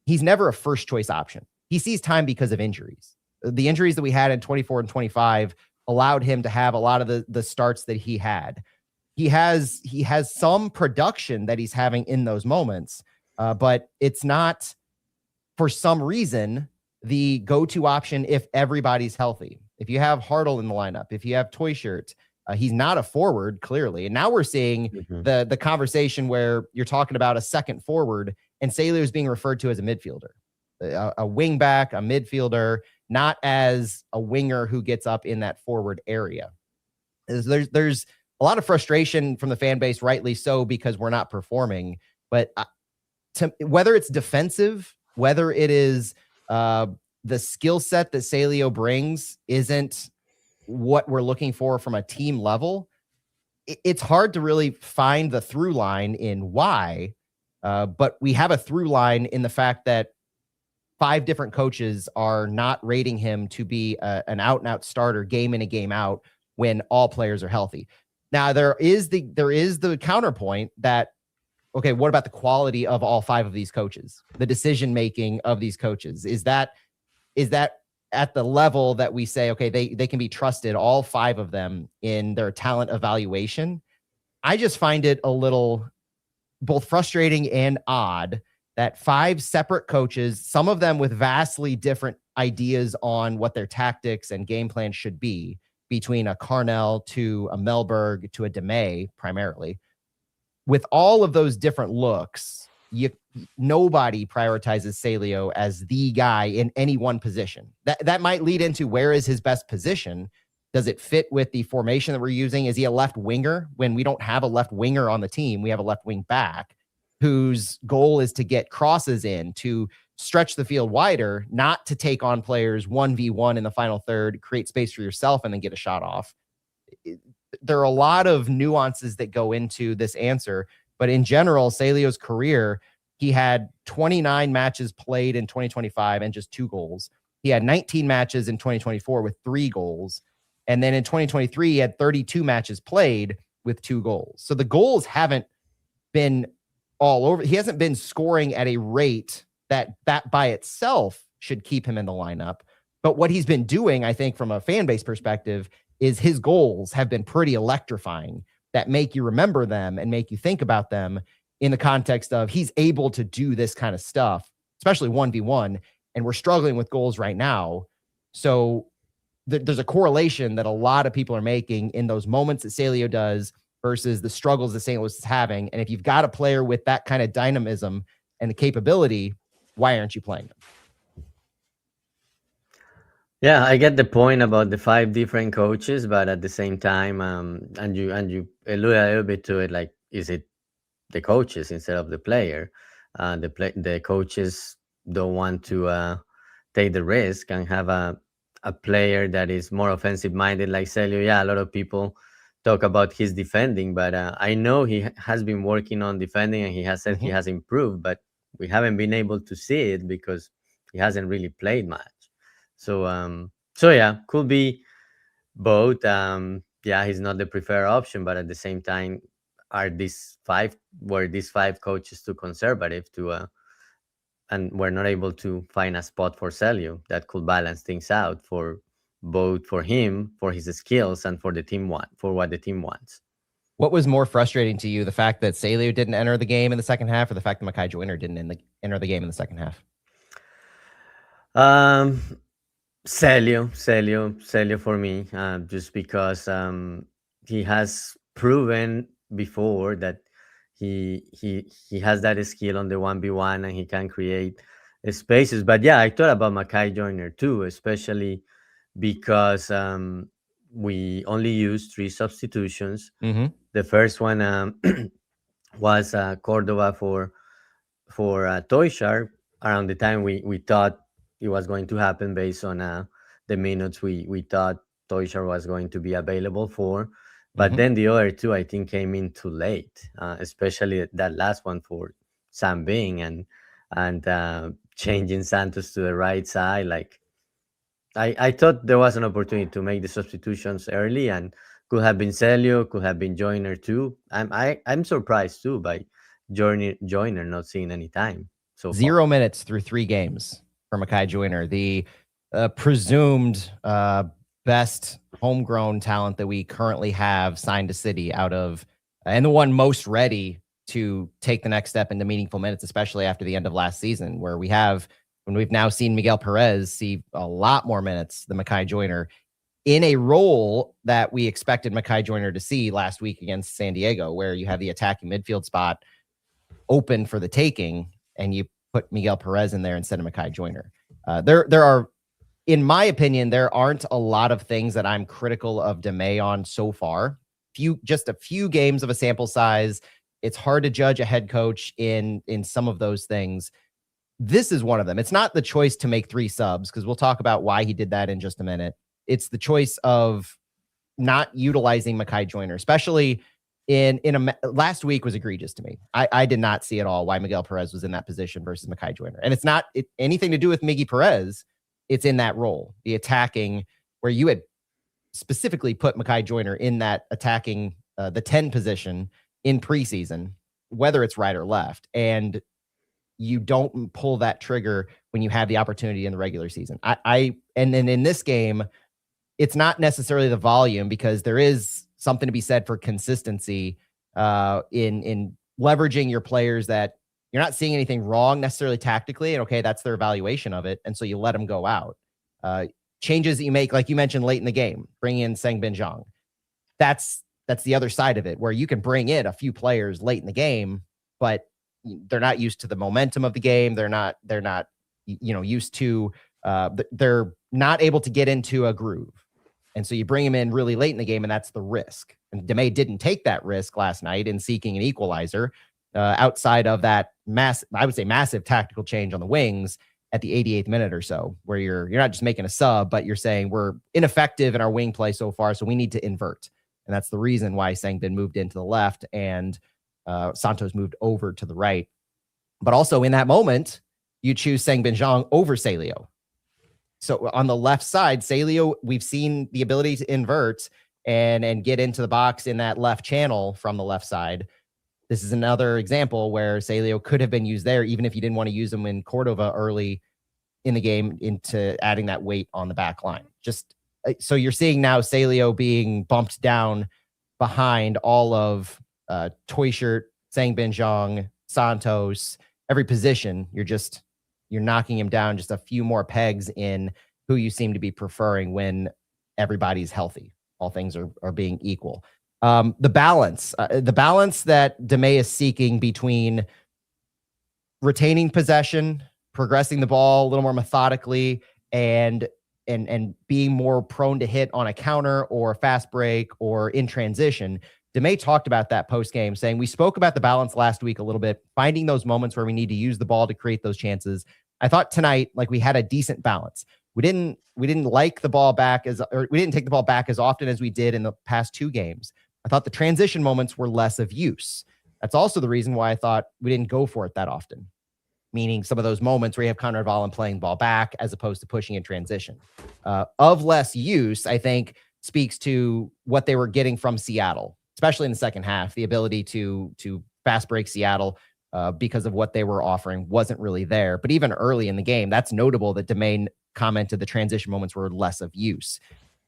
He's never a first choice option. He sees time because of injuries. The injuries that we had in 24 and 25 allowed him to have a lot of the starts that he had. He has some production that he's having in those moments, but it's not, for some reason, the go-to option if everybody's healthy. If you have Hartle in the lineup, if you have Toyshirt, he's not a forward, clearly. And now we're seeing the conversation where you're talking about a second forward, and Saleo is being referred to as a midfielder, a wing back, a midfielder, not as a winger who gets up in that forward area. There's a lot of frustration from the fan base, rightly so, because we're not performing. But whether it's defensive, whether it is the skill set that Saleo brings isn't what we're looking for from a team level, it's hard to really find the through line in why. But we have a through line in the fact that 5 different coaches are not rating him to be an out-and-out starter game in and game out when all players are healthy. Now, there is the counterpoint that, okay, what about the quality of all 5 of these coaches? The decision-making of these coaches, is that at the level that we say, okay, they can be trusted, all 5 of them, in their talent evaluation? I just find it a little both frustrating and odd that 5 separate coaches, some of them with vastly different ideas on what their tactics and game plan should be, between a Carnell to a Melberg to a DeMay primarily, with all of those different looks, nobody prioritizes Saleo as the guy in any one position. That might lead into, where is his best position? Does it fit with the formation that we're using? Is he a left winger when we don't have a left winger on the team? We have a left wing back whose goal is to get crosses in, to stretch the field wider, not to take on players 1v1 in the final third, create space for yourself, and then get a shot off. There are a lot of nuances that go into this answer, but in general, Saleo's career, he had 29 matches played in 2025 and just 2 goals. He had 19 matches in 2024 with 3 goals. And then in 2023, he had 32 matches played with 2 goals. So the goals haven't been all over. He hasn't been scoring at a rate that by itself should keep him in the lineup. But what he's been doing, I think, from a fan base perspective, is his goals have been pretty electrifying that make you remember them and make you think about them in the context of he's able to do this kind of stuff, especially 1v1. And we're struggling with goals right now. So there's a correlation that a lot of people are making in those moments that Saleo does versus the struggles that St. Louis is having. And if you've got a player with that kind of dynamism and the capability, why aren't you playing them? Yeah, I get the point about the 5 different coaches, but at the same time, and you allude a little bit to it, like, is it the coaches instead of the player? The coaches don't want to take the risk and have a player that is more offensive minded like Celio. Yeah, a lot of people talk about his defending, but I know he has been working on defending, and he has said he has improved, but we haven't been able to see it because he hasn't really played much. So yeah, could be both. Yeah, he's not the preferred option, but at the same time, were these 5 coaches too conservative and we're not able to find a spot for Celio that could balance things out for both, for him, for his skills, and for what the team wants. What was more frustrating to you, the fact that Saleo didn't enter the game in the second half, or the fact that Mekhi Joyner didn't enter the game in the second half? Celio for me, just because he has proven before that he has that skill on the 1v1 and he can create spaces. But yeah, I thought about Mekhi Joyner too, especially because we only used 3 substitutions. The first one was Cordova for Toyshar around the time we thought it was going to happen based on the minutes we thought Toyshar was going to be available for. But then the other 2, I think, came in too late, especially that last one for Sam Bing and changing Santos to the right side. Like, I thought there was an opportunity to make the substitutions early, and could have been Celio, could have been Joyner too. I'm surprised too by Joyner not seeing any time so far. 0 minutes through 3 games for Mekhi Joyner, the presumed best homegrown talent that we currently have signed to City and the one most ready to take the next step into meaningful minutes, especially after the end of last season, where we've now seen Miguel Perez see a lot more minutes than Mekhi Joyner in a role that we expected Mekhi Joyner to see last week against San Diego, where you have the attacking midfield spot open for the taking, and you put Miguel Perez in there instead of Mekhi Joyner. There are, in my opinion, there aren't a lot of things that I'm critical of DeMay on so far. Just a few games of a sample size. It's hard to judge a head coach in some of those things. This is one of them. It's not the choice to make 3 subs, because we'll talk about why he did that in just a minute. It's the choice of not utilizing Mekhi Joyner, especially last week was egregious to me. I did not see at all why Miguel Perez was in that position versus Mekhi Joyner. And it's not anything to do with Miggy Perez. It's in that role, the attacking, where you had specifically put Mekhi Joyner in that attacking, the 10 position in preseason, whether it's right or left. And you don't pull that trigger when you have the opportunity in the regular season. And then in this game, it's not necessarily the volume, because there is something to be said for consistency in leveraging your players that you're not seeing anything wrong necessarily tactically. And okay, that's their evaluation of it. And so you let them go out. Changes that you make, like you mentioned late in the game, bring in Sang-Bin Zhang. That's the other side of it, where you can bring in a few players late in the game, but they're not used to the momentum of the game. They're not used to, they're not able to get into a groove. And so you bring him in really late in the game, and that's the risk. And DeMay didn't take that risk last night in seeking an equalizer outside of that massive tactical change on the wings at the 88th minute or so, where you're not just making a sub, but you're saying we're ineffective in our wing play so far, so we need to invert. And that's the reason why Sang-Bin moved into the left and Santos moved over to the right. But also in that moment, you choose Sang-Bin Zhang over Saleo. So on the left side, Saleo, we've seen the ability to invert and get into the box in that left channel from the left side. This is another example where Saleo could have been used there, even if you didn't want to use him in Cordova early. in the game into adding that weight on the back line. Just so you're seeing now Saleo being bumped down behind all of Toyshirt, Sang Binjong, Santos, every position. You're knocking him down just a few more pegs in who you seem to be preferring when everybody's healthy. All things are being equal. The balance that Demey is seeking between retaining possession, progressing the ball a little more methodically, and being more prone to hit on a counter or a fast break or in transition. Demey talked about that post game, saying we spoke about the balance last week a little bit, finding those moments where we need to use the ball to create those chances. I thought tonight, like, we had a decent balance. We didn't like the ball back we didn't take the ball back as often as we did in the past 2 games. I thought the transition moments were less of use. That's also the reason why I thought we didn't go for it that often. Meaning some of those moments where you have Conrad Volum playing the ball back as opposed to pushing in transition. Of less use, I think, speaks to what they were getting from Seattle, especially in the second half. The ability to fast break Seattle because of what they were offering wasn't really there. But even early in the game, that's notable that Demey commented the transition moments were less of use.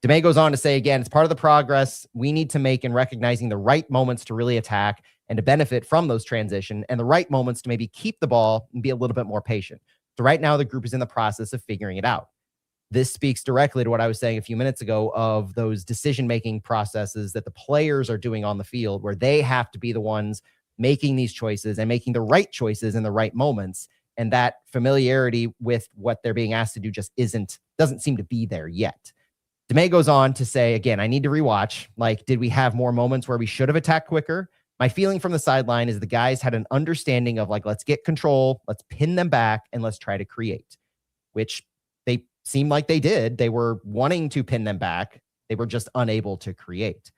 Demey goes on to say, again, it's part of the progress we need to make in recognizing the right moments to really attack and to benefit from those transition, and the right moments to maybe keep the ball and be a little bit more patient. So right now, the group is in the process of figuring it out. This speaks directly to what I was saying a few minutes ago of those decision-making processes that the players are doing on the field, where they have to be the ones making these choices and making the right choices in the right moments. And that familiarity with what they're being asked to do just doesn't seem to be there yet. Demey goes on to say, again, I need to rewatch. Like, did we have more moments where we should have attacked quicker? My feeling from the sideline is the guys had an understanding of, like, let's get control, let's pin them back, and let's try to create, which they seemed like they did. They were wanting to pin them back. They were just unable to create.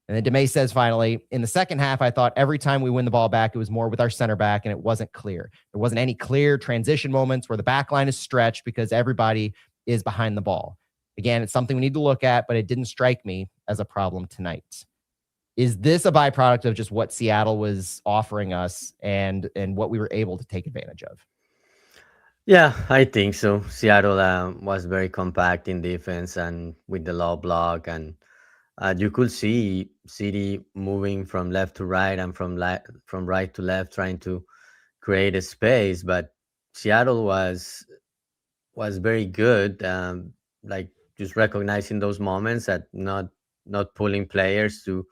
And then Demey says, finally, in the second half, I thought every time we win the ball back, it was more with our center back, and it wasn't clear. There wasn't any clear transition moments where the back line is stretched because everybody is behind the ball. Again, it's something we need to look at, but it didn't strike me as a problem tonight. Is this a byproduct of just what Seattle was offering us and what we were able to take advantage of? Yeah, I think so. Seattle was very compact in defense and with the low block, and you could see City moving from left to right and from right to left, trying to create a space. But Seattle was very good, like just recognizing those moments and not pulling players to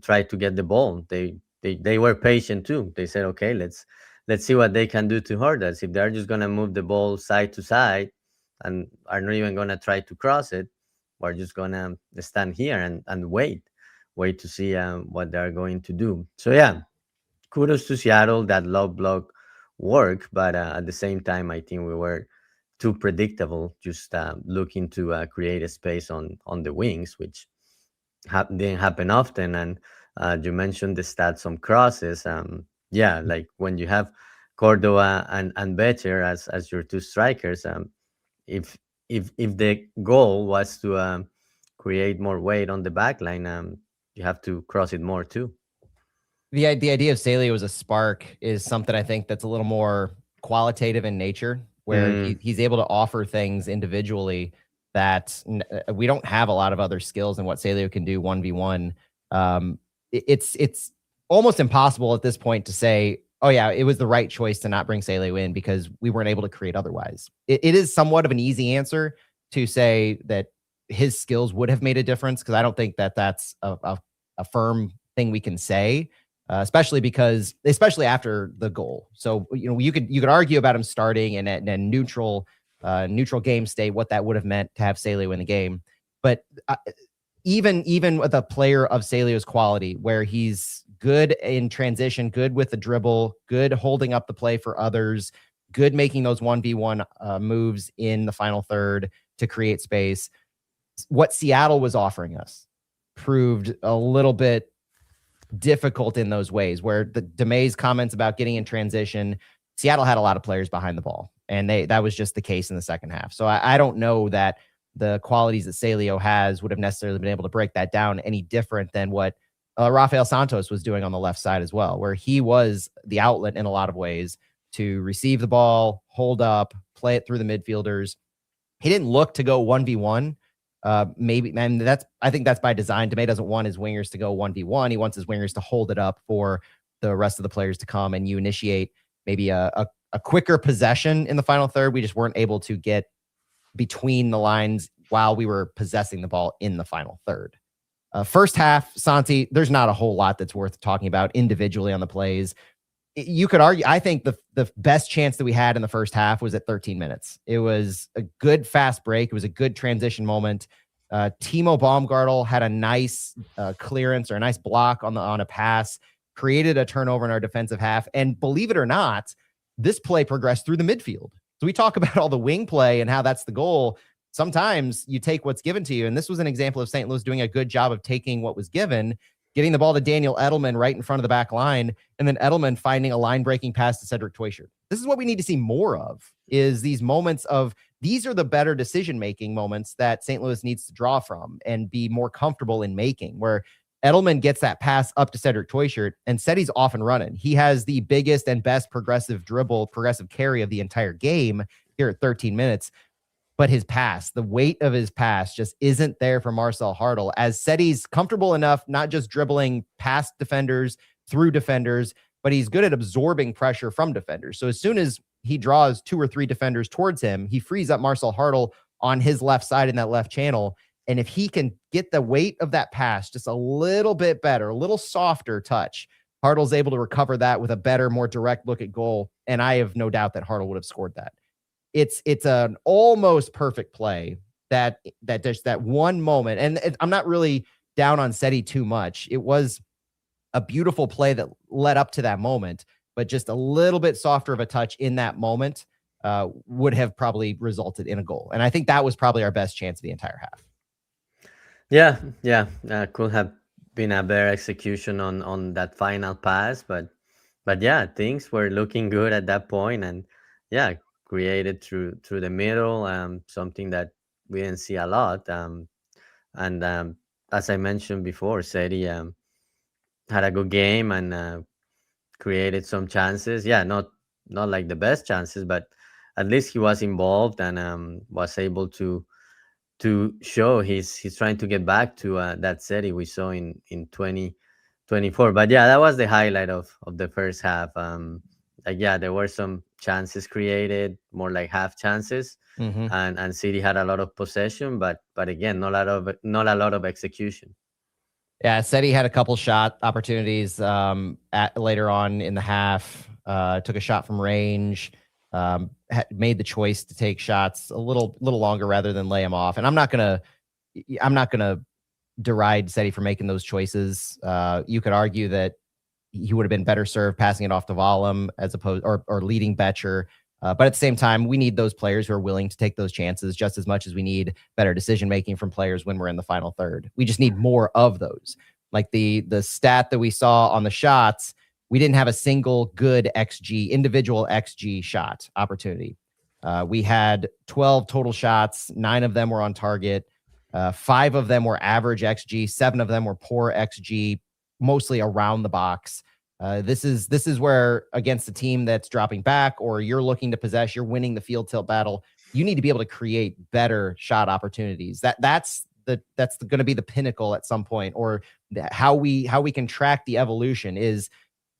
try to get the ball. They were patient too. They said, okay, let's see what they can do to hurt us. If they're just gonna move the ball side to side and are not even gonna try to cross it, we're just gonna stand here and wait to see what they're going to do. So yeah, kudos to Seattle. That low block worked, but at the same time, I think we were too predictable, just looking to create a space on the wings, which didn't happen often. And you mentioned the stats on crosses. Yeah, like when you have Cordova and Becher as your 2 strikers, if the goal was to create more weight on the back line, you have to cross it more too. The idea of Saleo as a spark is something I think that's a little more qualitative in nature, where he's able to offer things individually that we don't have a lot of other skills in what Saleo can do 1v1. It's almost impossible at this point to say, oh yeah, it was the right choice to not bring Saleo in because we weren't able to create otherwise. It is somewhat of an easy answer to say that his skills would have made a difference, because I don't think that that's a firm thing we can say, especially after the goal. So, you could argue about him starting and at neutral game state, what that would have meant to have Saleo in the game. But even with a player of Saleo's quality, where he's good in transition, good with the dribble, good holding up the play for others, good making those 1v1 moves in the final third to create space, what Seattle was offering us proved a little bit difficult in those ways, where the Demey's comments about getting in transition, Seattle had a lot of players behind the ball, and that was just the case in the second half. So I don't know that the qualities that Saleo has would have necessarily been able to break that down any different than what Rafael Santos was doing on the left side as well, where he was the outlet in a lot of ways to receive the ball, hold up, play it through the midfielders. He didn't look to go 1v1. Maybe, and I think that's by design. Demay doesn't want his wingers to go 1v1. He wants his wingers to hold it up for the rest of the players to come, and you initiate maybe a quicker possession in the final third. We just weren't able to get between the lines while we were possessing the ball in the final third. First half, Santi, there's not a whole lot that's worth talking about individually on the plays. You could argue, I think the best chance that we had in the first half was at 13 minutes. It was a good fast break. It was a good transition moment. Timo Baumgartel had a nice clearance or a nice block on a pass, created a turnover in our defensive half. And believe it or not, this play progressed through the midfield. So we talk about all the wing play and how that's the goal. Sometimes you take what's given to you. And this was an example of St. Louis doing a good job of taking what was given, getting the ball to Daniel Edelman right in front of the back line, and then Edelman finding a line-breaking pass to Cedric Teuchert. This is what we need to see more of, is these moments of, these are the better decision-making moments that St. Louis needs to draw from and be more comfortable in making, where Edelman gets that pass up to Cedric Teuchert, and Seti's off and running. He has the biggest and best progressive carry of the entire game here at 13 minutes. But his pass, the weight of his pass just isn't there for Marcel Hartl, as Seti's comfortable enough, not just dribbling past defenders, through defenders, but he's good at absorbing pressure from defenders. So as soon as he draws 2 or 3 defenders towards him, he frees up Marcel Hartl on his left side in that left channel. And if he can get the weight of that pass just a little bit better, a little softer touch, Hartl's able to recover that with a better, more direct look at goal. And I have no doubt that Hartl would have scored that. It's an almost perfect play that there's that one moment. And I'm not really down on Seti too much. It was a beautiful play that led up to that moment, but just a little bit softer of a touch in that moment would have probably resulted in a goal. And I think that was probably our best chance of the entire half. Yeah. Could have been a better execution on that final pass, but yeah, things were looking good at that point, and yeah, created through the middle, something that we didn't see a lot. And as I mentioned before, Seti had a good game and created some chances. Yeah, not like the best chances, but at least he was involved and was able to show he's trying to get back to that Seti we saw in 2024. But yeah, that was the highlight of the first half. Yeah, there were some chances created, more like half chances, and City had a lot of possession, but again, not a lot of execution. Yeah, Seti had a couple shot opportunities later on in the half. Took a shot from range. Made the choice to take shots a little longer rather than lay them off. And I'm not gonna deride Seti for making those choices. You could argue that he would have been better served passing it off to Volum as opposed or leading Betcher. But at the same time, we need those players who are willing to take those chances just as much as we need better decision making from players when we're in the final third. We just need more of those. Like the stat that we saw on the shots, we didn't have a single good individual XG shot opportunity. We had 12 total shots. 9 of them were on target. 5 of them were average XG. 7 of them were poor XG, mostly around the box. This is where, against a team that's dropping back or you're looking to possess, you're winning the field tilt battle, you need to be able to create better shot opportunities. That's going to be the pinnacle at some point, or how we can track the evolution is,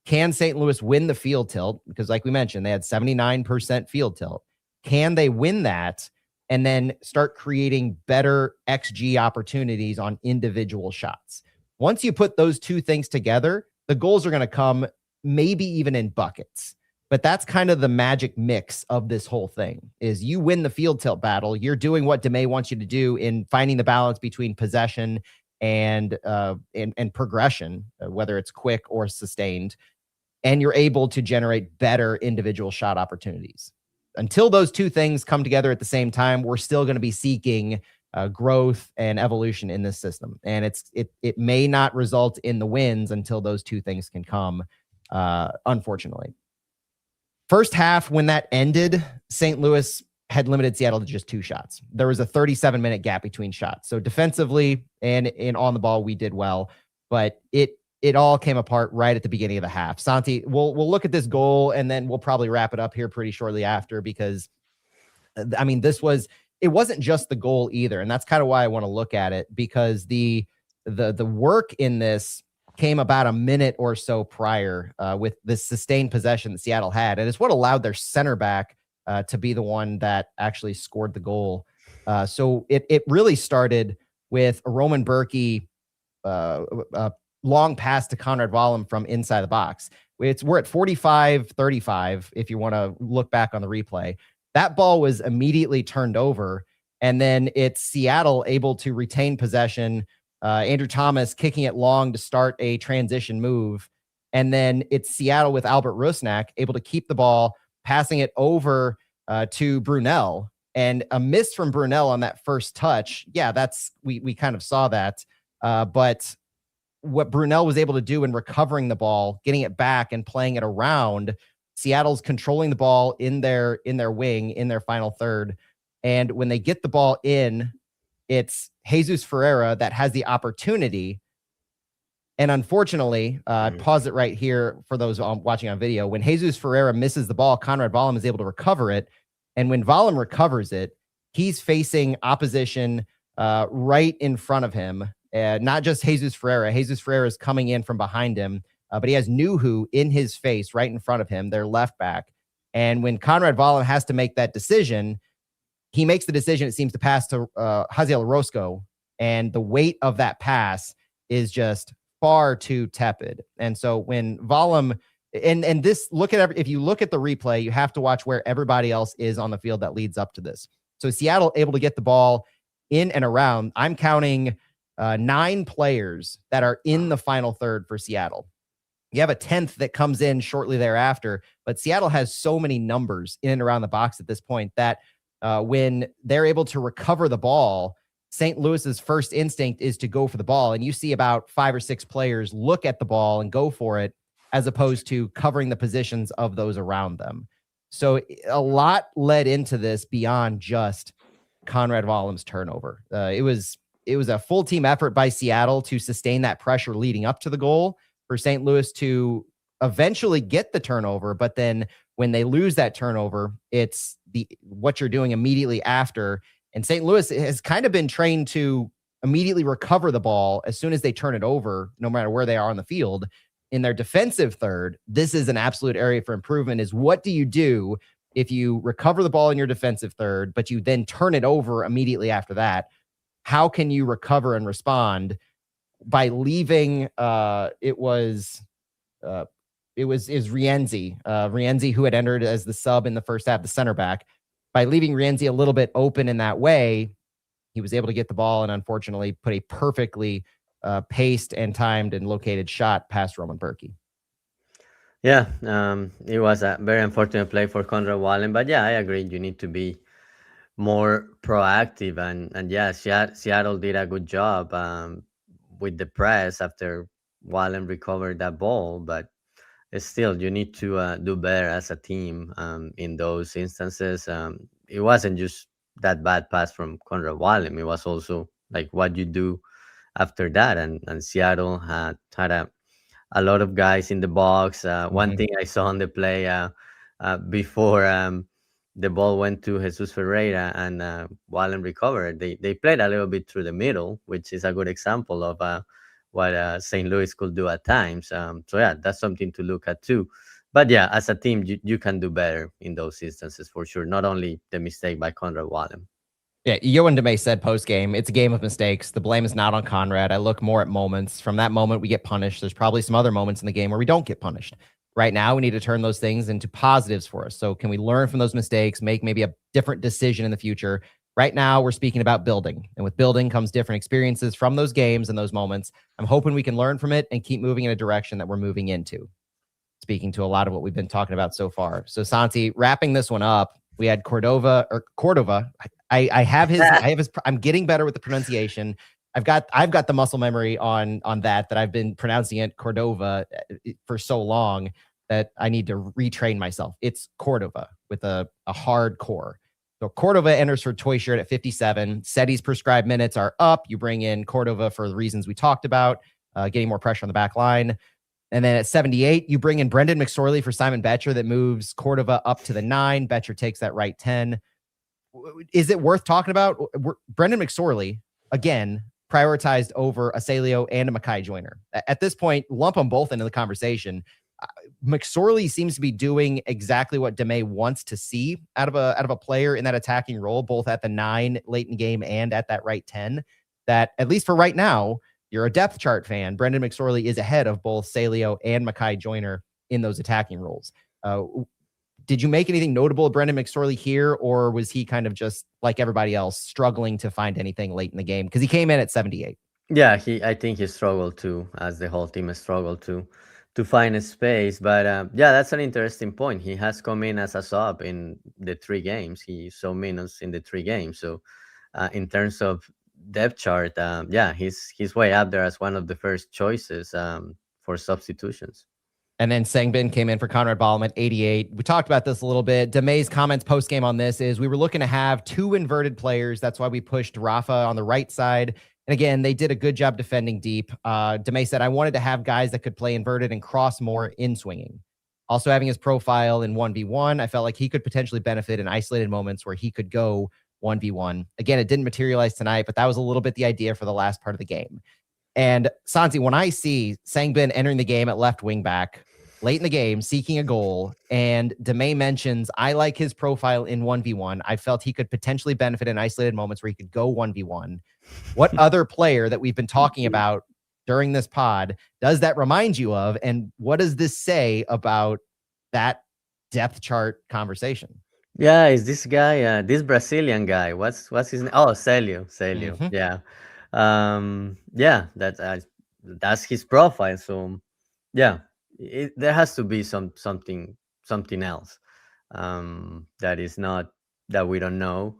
can St. Louis win the field tilt? Because like we mentioned, they had 79% field tilt. Can they win that and then start creating better XG opportunities on individual shots? Once you put those two things together, the goals are going to come maybe even in buckets. But that's kind of the magic mix of this whole thing, is you win the field tilt battle. You're doing what Demay wants you to do in finding the balance between possession and progression, whether it's quick or sustained. And you're able to generate better individual shot opportunities. Until those two things come together at the same time, we're still going to be seeking growth and evolution in this system. And it may not result in the wins until those two things can come, unfortunately. First half, when that ended, St. Louis had limited Seattle to just 2 shots. There was a 37-minute gap between shots. So defensively and on the ball, we did well, but it it all came apart right at the beginning of the half. Santi, we'll look at this goal and then we'll probably wrap it up here pretty shortly after, because I mean, it wasn't just the goal either. And that's kind of why I want to look at it, because the work in this came about a minute or so prior with the sustained possession that Seattle had. And it's what allowed their center back to be the one that actually scored the goal. So it really started with a Roman Berkey long pass to Conrad Volum from inside the box. We're at 45-35 if you want to look back on the replay. That ball was immediately turned over, and then it's Seattle able to retain possession. Andrew Thomas kicking it long to start a transition move, and then it's Seattle with Albert Rusnak able to keep the ball, passing it over to Brunel, and a miss from Brunel on that first touch. Yeah, we kind of saw that, but what Brunel was able to do in recovering the ball, getting it back and playing it around, Seattle's controlling the ball in their wing, in their final third. And when they get the ball in, it's Jesus Ferreira that has the opportunity. And unfortunately, pause it right here for those watching on video. When Jesus Ferreira misses the ball, Conrad Volum is able to recover it. And when Volum recovers it, he's facing opposition right in front of him. Not just Jesus Ferreira. Jesus Ferreira is coming in from behind him. But he has Nuhu in his face right in front of him, their left back. And when Conrad Volum has to make that decision, he makes the decision, it seems, to pass to Haziel Roscoe. And the weight of that pass is just far too tepid. And so when Volum, and this, if you look at the replay, you have to watch where everybody else is on the field that leads up to this. So Seattle able to get the ball in and around. I'm counting 9 players that are in the final third for Seattle. You have a 10th that comes in shortly thereafter, but Seattle has so many numbers in and around the box at this point that when they're able to recover the ball, St. Louis's first instinct is to go for the ball. And you see about 5 or 6 players look at the ball and go for it, as opposed to covering the positions of those around them. So a lot led into this beyond just Conrad Volum's turnover. It was a full team effort by Seattle to sustain that pressure leading up to the goal, for St. Louis to eventually get the turnover. But then when they lose that turnover, it's what you're doing immediately after. And St. Louis has kind of been trained to immediately recover the ball as soon as they turn it over, no matter where they are on the field. In their defensive third, this is an absolute area for improvement, is what do you do if you recover the ball in your defensive third, but you then turn it over immediately after that? How can you recover and respond? By leaving, it was Rienzi, Rienzi, who had entered as the sub in the first half, the center back. By leaving Rienzi a little bit open in that way, he was able to get the ball and unfortunately put a perfectly paced and timed and located shot past Roman Berkey. Yeah, it was a very unfortunate play for Conrad Volum, but yeah, I agree. You need to be more proactive, and yeah, Seattle did a good job with the press after Volum recovered that ball, but still, you need to do better as a team in those instances. It wasn't just that bad pass from Conrad Volum; it was also like what you do after that, and Seattle had a lot of guys in the box. One thing I saw on the play before the ball went to Jesus Ferreira and Volum recovered, they played a little bit through the middle, which is a good example of what St. Louis could do at times. So yeah, that's something to look at too. But yeah, as a team, you can do better in those instances for sure. Not only the mistake by Conrad Volum. Yeah, Yoann Demay said post-game, it's a game of mistakes. The blame is not on Conrad. I look more at moments. From that moment, we get punished. There's probably some other moments in the game where we don't get punished. Right now, we need to turn those things into positives for us. So can we learn from those mistakes, make maybe a different decision in the future? Right now, we're speaking about building. And with building comes different experiences from those games and those moments. I'm hoping we can learn from it and keep moving in a direction that we're moving into. Speaking to a lot of what we've been talking about so far. So Santi, wrapping this one up, we had Cordova. I have his, I'm getting better with the pronunciation. I've got the muscle memory on that I've been pronouncing it Cordova for so long that I need to retrain myself. It's Cordova with a hard core. So Cordova enters for Toy Shirt at 57. Seti's prescribed minutes are up. You bring in Cordova for the reasons we talked about. getting more pressure on the back line. And then at 78, you bring in Brendan McSorley for Simon Betcher that moves Cordova up to the 9. Betcher takes that right 10. Is it worth talking about? Brendan McSorley, again, prioritized over a Saleo and a Mackay Joyner. At this point, lump them both into the conversation. McSorley seems to be doing exactly what Demay wants to see out of a player in that attacking role, both at the 9 late in game and at that right 10. That, at least for right now, you're a depth chart fan, Brendan McSorley is ahead of both Saleo and Mackay Joyner in those attacking roles. Did you make anything notable of Brendan McSorley here, or was he kind of just like everybody else struggling to find anything late in the game? Because he came in at 78. Yeah, I think he struggled too, as the whole team struggled to find a space. But yeah, that's an interesting point. He has come in as a sub in the 3 games. He saw minutes in the 3 games. So in terms of depth chart, yeah, he's way up there as one of the first choices for substitutions. And then Sangbin came in for Conrad Volum at 88. We talked about this a little bit. Demay's comments post-game on this is we were looking to have 2 inverted players. That's why we pushed Rafa on the right side. And again, they did a good job defending deep. Demay said, I wanted to have guys that could play inverted and cross more in swinging. Also having his profile in 1v1, I felt like he could potentially benefit in isolated moments where he could go 1v1. Again, it didn't materialize tonight, but that was a little bit the idea for the last part of the game. And Santi, when I see Sangbin entering the game at left wing back late in the game, seeking a goal, and Demay mentions, I like his profile in 1v1. I felt he could potentially benefit in isolated moments where he could go 1v1. What other player that we've been talking about during this pod does that remind you of? And what does this say about that depth chart conversation? Yeah, is this guy, this Brazilian guy? What's his name? Oh, Saleo. Mm-hmm. Yeah, yeah. That's his profile. So, yeah, there has to be something else that is not, that we don't know.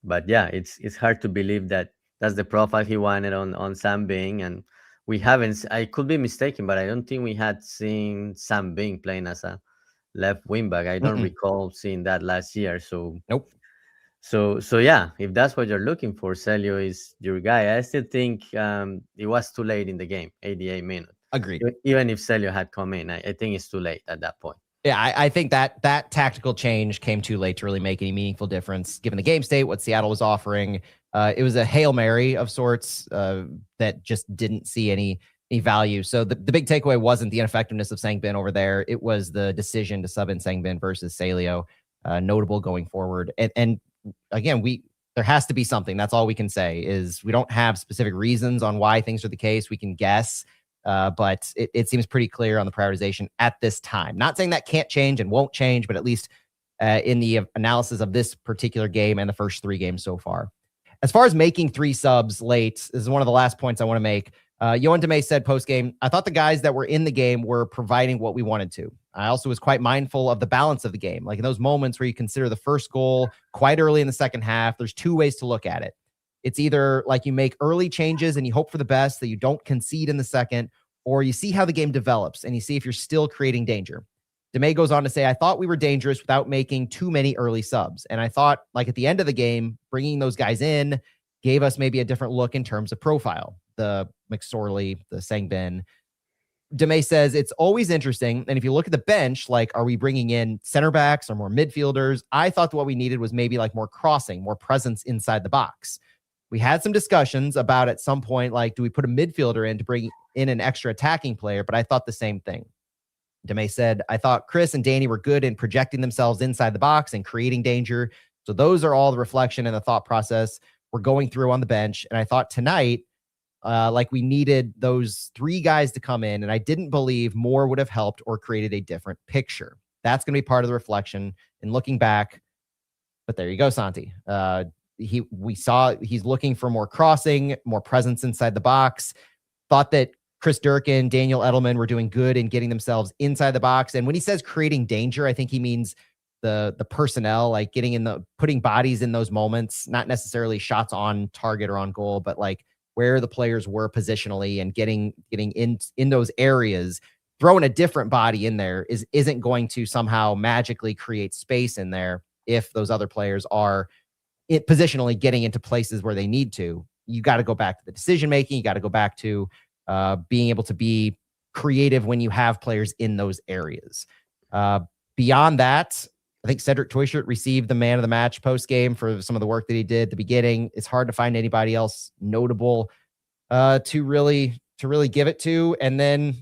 But yeah, it's hard to believe that that's the profile he wanted on Sam Bing, and we haven't. I could be mistaken, but I don't think we had seen Sam Bing playing as a left wing back. I don't recall seeing that last year. So nope. So yeah, if that's what you're looking for, Celio is your guy. I still think it was too late in the game, 88 minutes. Agreed. Even if Celio had come in, I think it's too late at that point. Yeah, I think that tactical change came too late to really make any meaningful difference, given the game state, what Seattle was offering. It was a Hail Mary of sorts that just didn't see any value. So the big takeaway wasn't the ineffectiveness of Sangbin over there. It was the decision to sub in Sangbin versus Saleo, notable going forward. And again, there has to be something. That's all we can say is we don't have specific reasons on why things are the case. We can guess. But it seems pretty clear on the prioritization at this time. Not saying that can't change and won't change, but at least in the analysis of this particular game and the first 3 games so far. As far as making 3 subs late, this is one of the last points I want to make. Yohan Demay said post-game, I thought the guys that were in the game were providing what we wanted to. I also was quite mindful of the balance of the game. Like in those moments where you consider the first goal quite early in the second half, there's 2 ways to look at it. It's either like you make early changes and you hope for the best that you don't concede in the second, or you see how the game develops and you see if you're still creating danger. Demay goes on to say, I thought we were dangerous without making too many early subs. And I thought like at the end of the game, bringing those guys in gave us maybe a different look in terms of profile. The McSorley, the Sangbin. Demay says it's always interesting. And if you look at the bench, like, are we bringing in center backs or more midfielders? I thought what we needed was maybe like more crossing, more presence inside the box. We had some discussions about at some point, like, do we put a midfielder in to bring in an extra attacking player? But I thought the same thing. Demay said, I thought Chris and Danny were good in projecting themselves inside the box and creating danger. So those are all the reflection and the thought process we're going through on the bench. And I thought tonight, like we needed those 3 guys to come in, and I didn't believe more would have helped or created a different picture. That's going to be part of the reflection and looking back. But there you go, Santi. We saw he's looking for more crossing, more presence inside the box. Thought that Chris Durkin, Daniel Edelman were doing good in getting themselves inside the box. And when he says creating danger, I think he means the personnel, like putting bodies in those moments, not necessarily shots on target or on goal, but like where the players were positionally and getting in those areas. Throwing a different body in there isn't going to somehow magically create space in there if those other players are positionally getting into places where they need to. You got to go back to the decision making. You got to go back to being able to be creative when you have players in those areas. Beyond that, I think Cedric Toyshirt received the man of the match post game for some of the work that he did at the beginning. It's hard to find anybody else notable to really give it to. And then,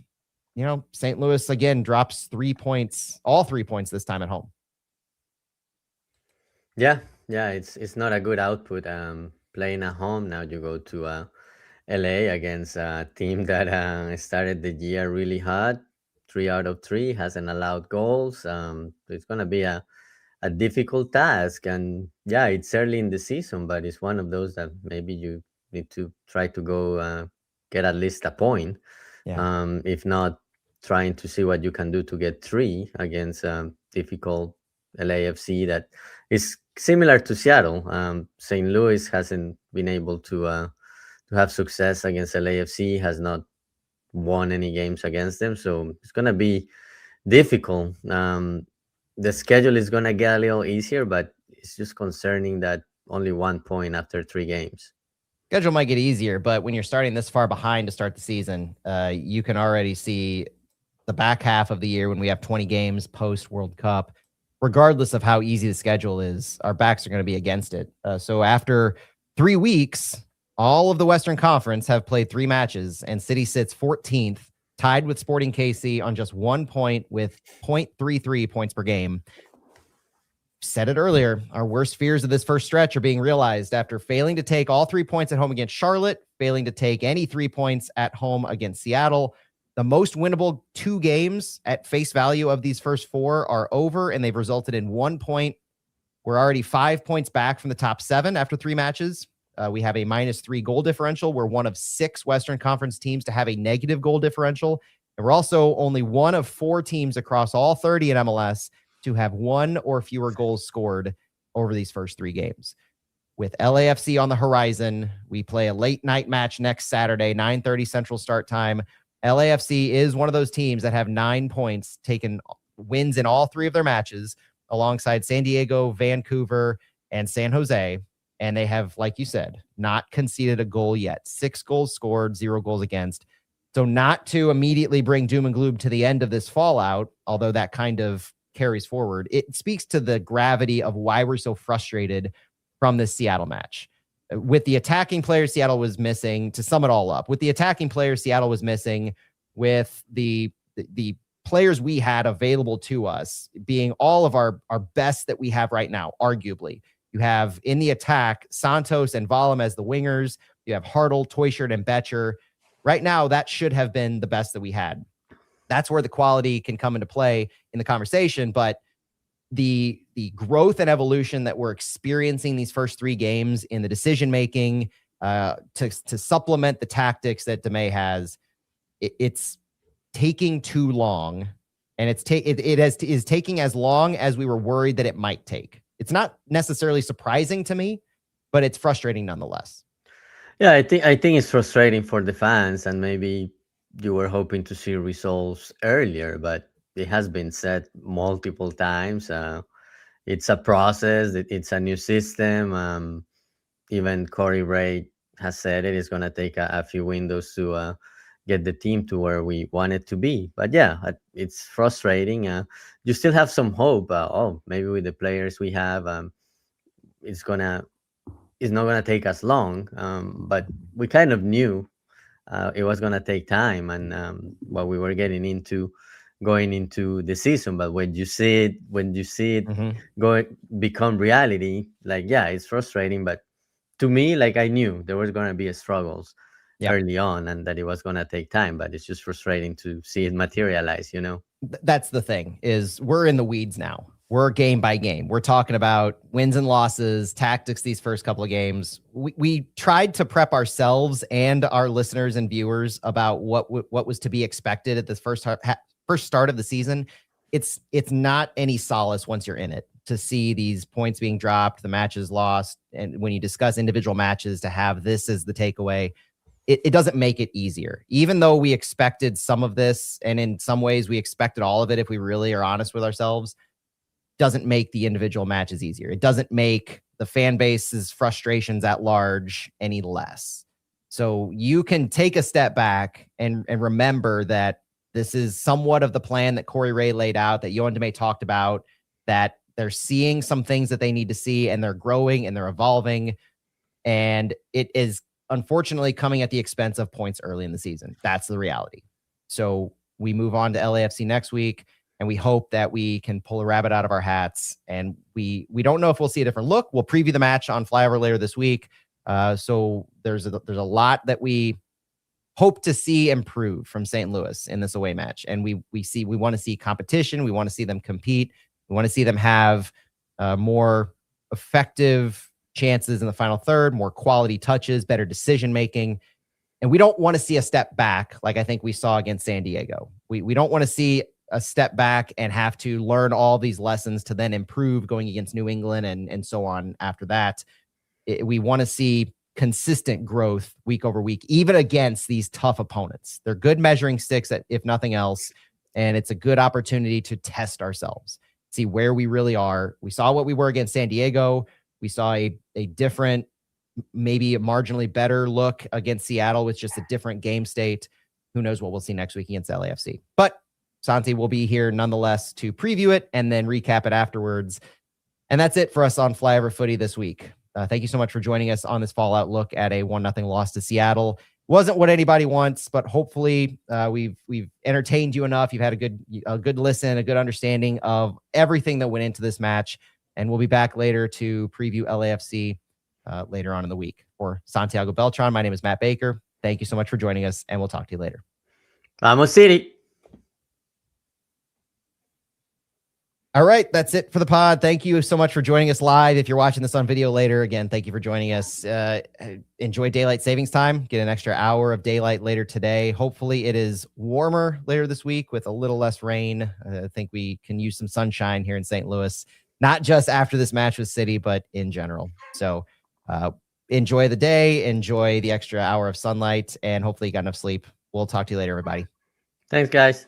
St. Louis again drops 3 points, all 3 points this time at home. Yeah, it's not a good output. Playing at home now, you go to LA against a team that started the year really hot. 3 out of 3 hasn't allowed goals. It's gonna be a difficult task, and yeah, it's early in the season, but it's one of those that maybe you need to try to go get at least a point. Yeah. If not, trying to see what you can do to get 3 against difficult LAFC that is similar to Seattle. St. Louis hasn't been able to have success against LAFC, has not won any games against them, so it's gonna be difficult. The schedule is gonna get a little easier, but it's just concerning that only 1 point after 3 games. Schedule might get easier, but when you're starting this far behind to start the season, you can already see the back half of the year when we have 20 games post World Cup. Regardless of how easy the schedule is, our backs are going to be against it. So after 3 weeks, all of the Western Conference have played 3 matches, and City sits 14th, tied with Sporting KC on just 1 point with 0.33 points per game. Said it earlier, our worst fears of this first stretch are being realized after failing to take all 3 points at home against Charlotte, failing to take any 3 points at home against Seattle. The most winnable 2 games at face value of these first 4 are over, and they've resulted in 1 point. We're already 5 points back from the top 7 after 3 matches. We have a -3 goal differential. We're one of 6 Western Conference teams to have a negative goal differential. And we're also only one of 4 teams across all 30 in MLS to have 1 or fewer goals scored over these first 3 games. With LAFC on the horizon, we play a late night match next Saturday, 9:30 Central start time. LAFC is one of those teams that have 9 points, taken wins in all 3 of their matches, alongside San Diego, Vancouver, and San Jose. And they have, like you said, not conceded a goal yet. 6 goals scored, 0 goals against. So not to immediately bring doom and gloom to the end of this fallout, although that kind of carries forward, it speaks to the gravity of why we're so frustrated from this Seattle match. With the attacking players Seattle was missing, to sum it all up, with the attacking players Seattle was missing, with the players we had available to us being all of our best that we have right now, arguably. You have in the attack Santos and Volum as the wingers. You have Hartl, Toyshirt, and Betcher. Right now, that should have been the best that we had. That's where the quality can come into play in the conversation, but the growth and evolution that we're experiencing these first 3 games in the decision making to supplement the tactics that DeMay has, it's taking too long, and it is taking as long as we were worried that it might take. It's not necessarily surprising to me, but it's frustrating nonetheless. Yeah, I think it's frustrating for the fans, and maybe you were hoping to see results earlier, but it has been said multiple times. It's a process. It's a new system. Even Corey Ray has said it's going to take a few windows to get the team to where we want it to be. But yeah, it's frustrating. You still have some hope. Maybe with the players we have, it's not gonna take us long. But we kind of knew it was gonna take time, and what we were getting into going into the season. But when you see it go become reality, like, yeah, it's frustrating. But to me, like, I knew there was gonna be struggles early on, and that it was gonna take time. But it's just frustrating to see it materialize. That's the thing, is we're in the weeds now. We're game by game. We're talking about wins and losses, tactics these first couple of games. We tried to prep ourselves and our listeners and viewers about what was to be expected at this first start of the season. It's not any solace once you're in it to see these points being dropped, the matches lost, and when you discuss individual matches, to have this as the takeaway, it doesn't make it easier. Even though we expected some of this, and in some ways we expected all of it, if we really are honest with ourselves, doesn't make the individual matches easier. It doesn't make the fan base's frustrations at large any less. So you can take a step back and remember that this is somewhat of the plan that Corey Ray laid out, that Yohan Demay talked about, that they're seeing some things that they need to see, and they're growing and they're evolving. And it is unfortunately coming at the expense of points early in the season. That's the reality. So we move on to LAFC next week, and we hope that we can pull a rabbit out of our hats. And we don't know if we'll see a different look. We'll preview the match on Flyover later this week. So there's a lot that we hope to see improve from St. Louis in this away match. And we want to see competition. We want to see them compete. We want to see them have more effective chances in the final third, more quality touches, better decision-making. And we don't want to see a step back like I think we saw against San Diego. We don't want to see a step back and have to learn all these lessons to then improve going against New England and so on after that. We want to see consistent growth week over week, even against these tough opponents. They're good measuring sticks, if nothing else, and it's a good opportunity to test ourselves, see where we really are. We saw what we were against San Diego. We saw a different, maybe a marginally better look against Seattle with just a different game state. Who knows what we'll see next week against LAFC. But Santi will be here nonetheless to preview it and then recap it afterwards. And that's it for us on Flyover Footy this week. Thank you so much for joining us on this fallout look at a 1-0 loss to Seattle. Wasn't what anybody wants, but hopefully we've entertained you enough. You've had a good listen, a good understanding of everything that went into this match. And we'll be back later to preview LAFC later on in the week. For Santiago Beltran, my name is Matt Baker. Thank you so much for joining us, and we'll talk to you later. Vamos, City. All right, that's it for the pod. Thank you so much for joining us live. If you're watching this on video later, again, thank you for joining us. Enjoy daylight savings time. Get an extra hour of daylight later today. Hopefully it is warmer later this week with a little less rain. I think we can use some sunshine here in St. Louis, not just after this match with City, but in general. So enjoy the day, enjoy the extra hour of sunlight, and hopefully you got enough sleep. We'll talk to you later, everybody. Thanks, guys.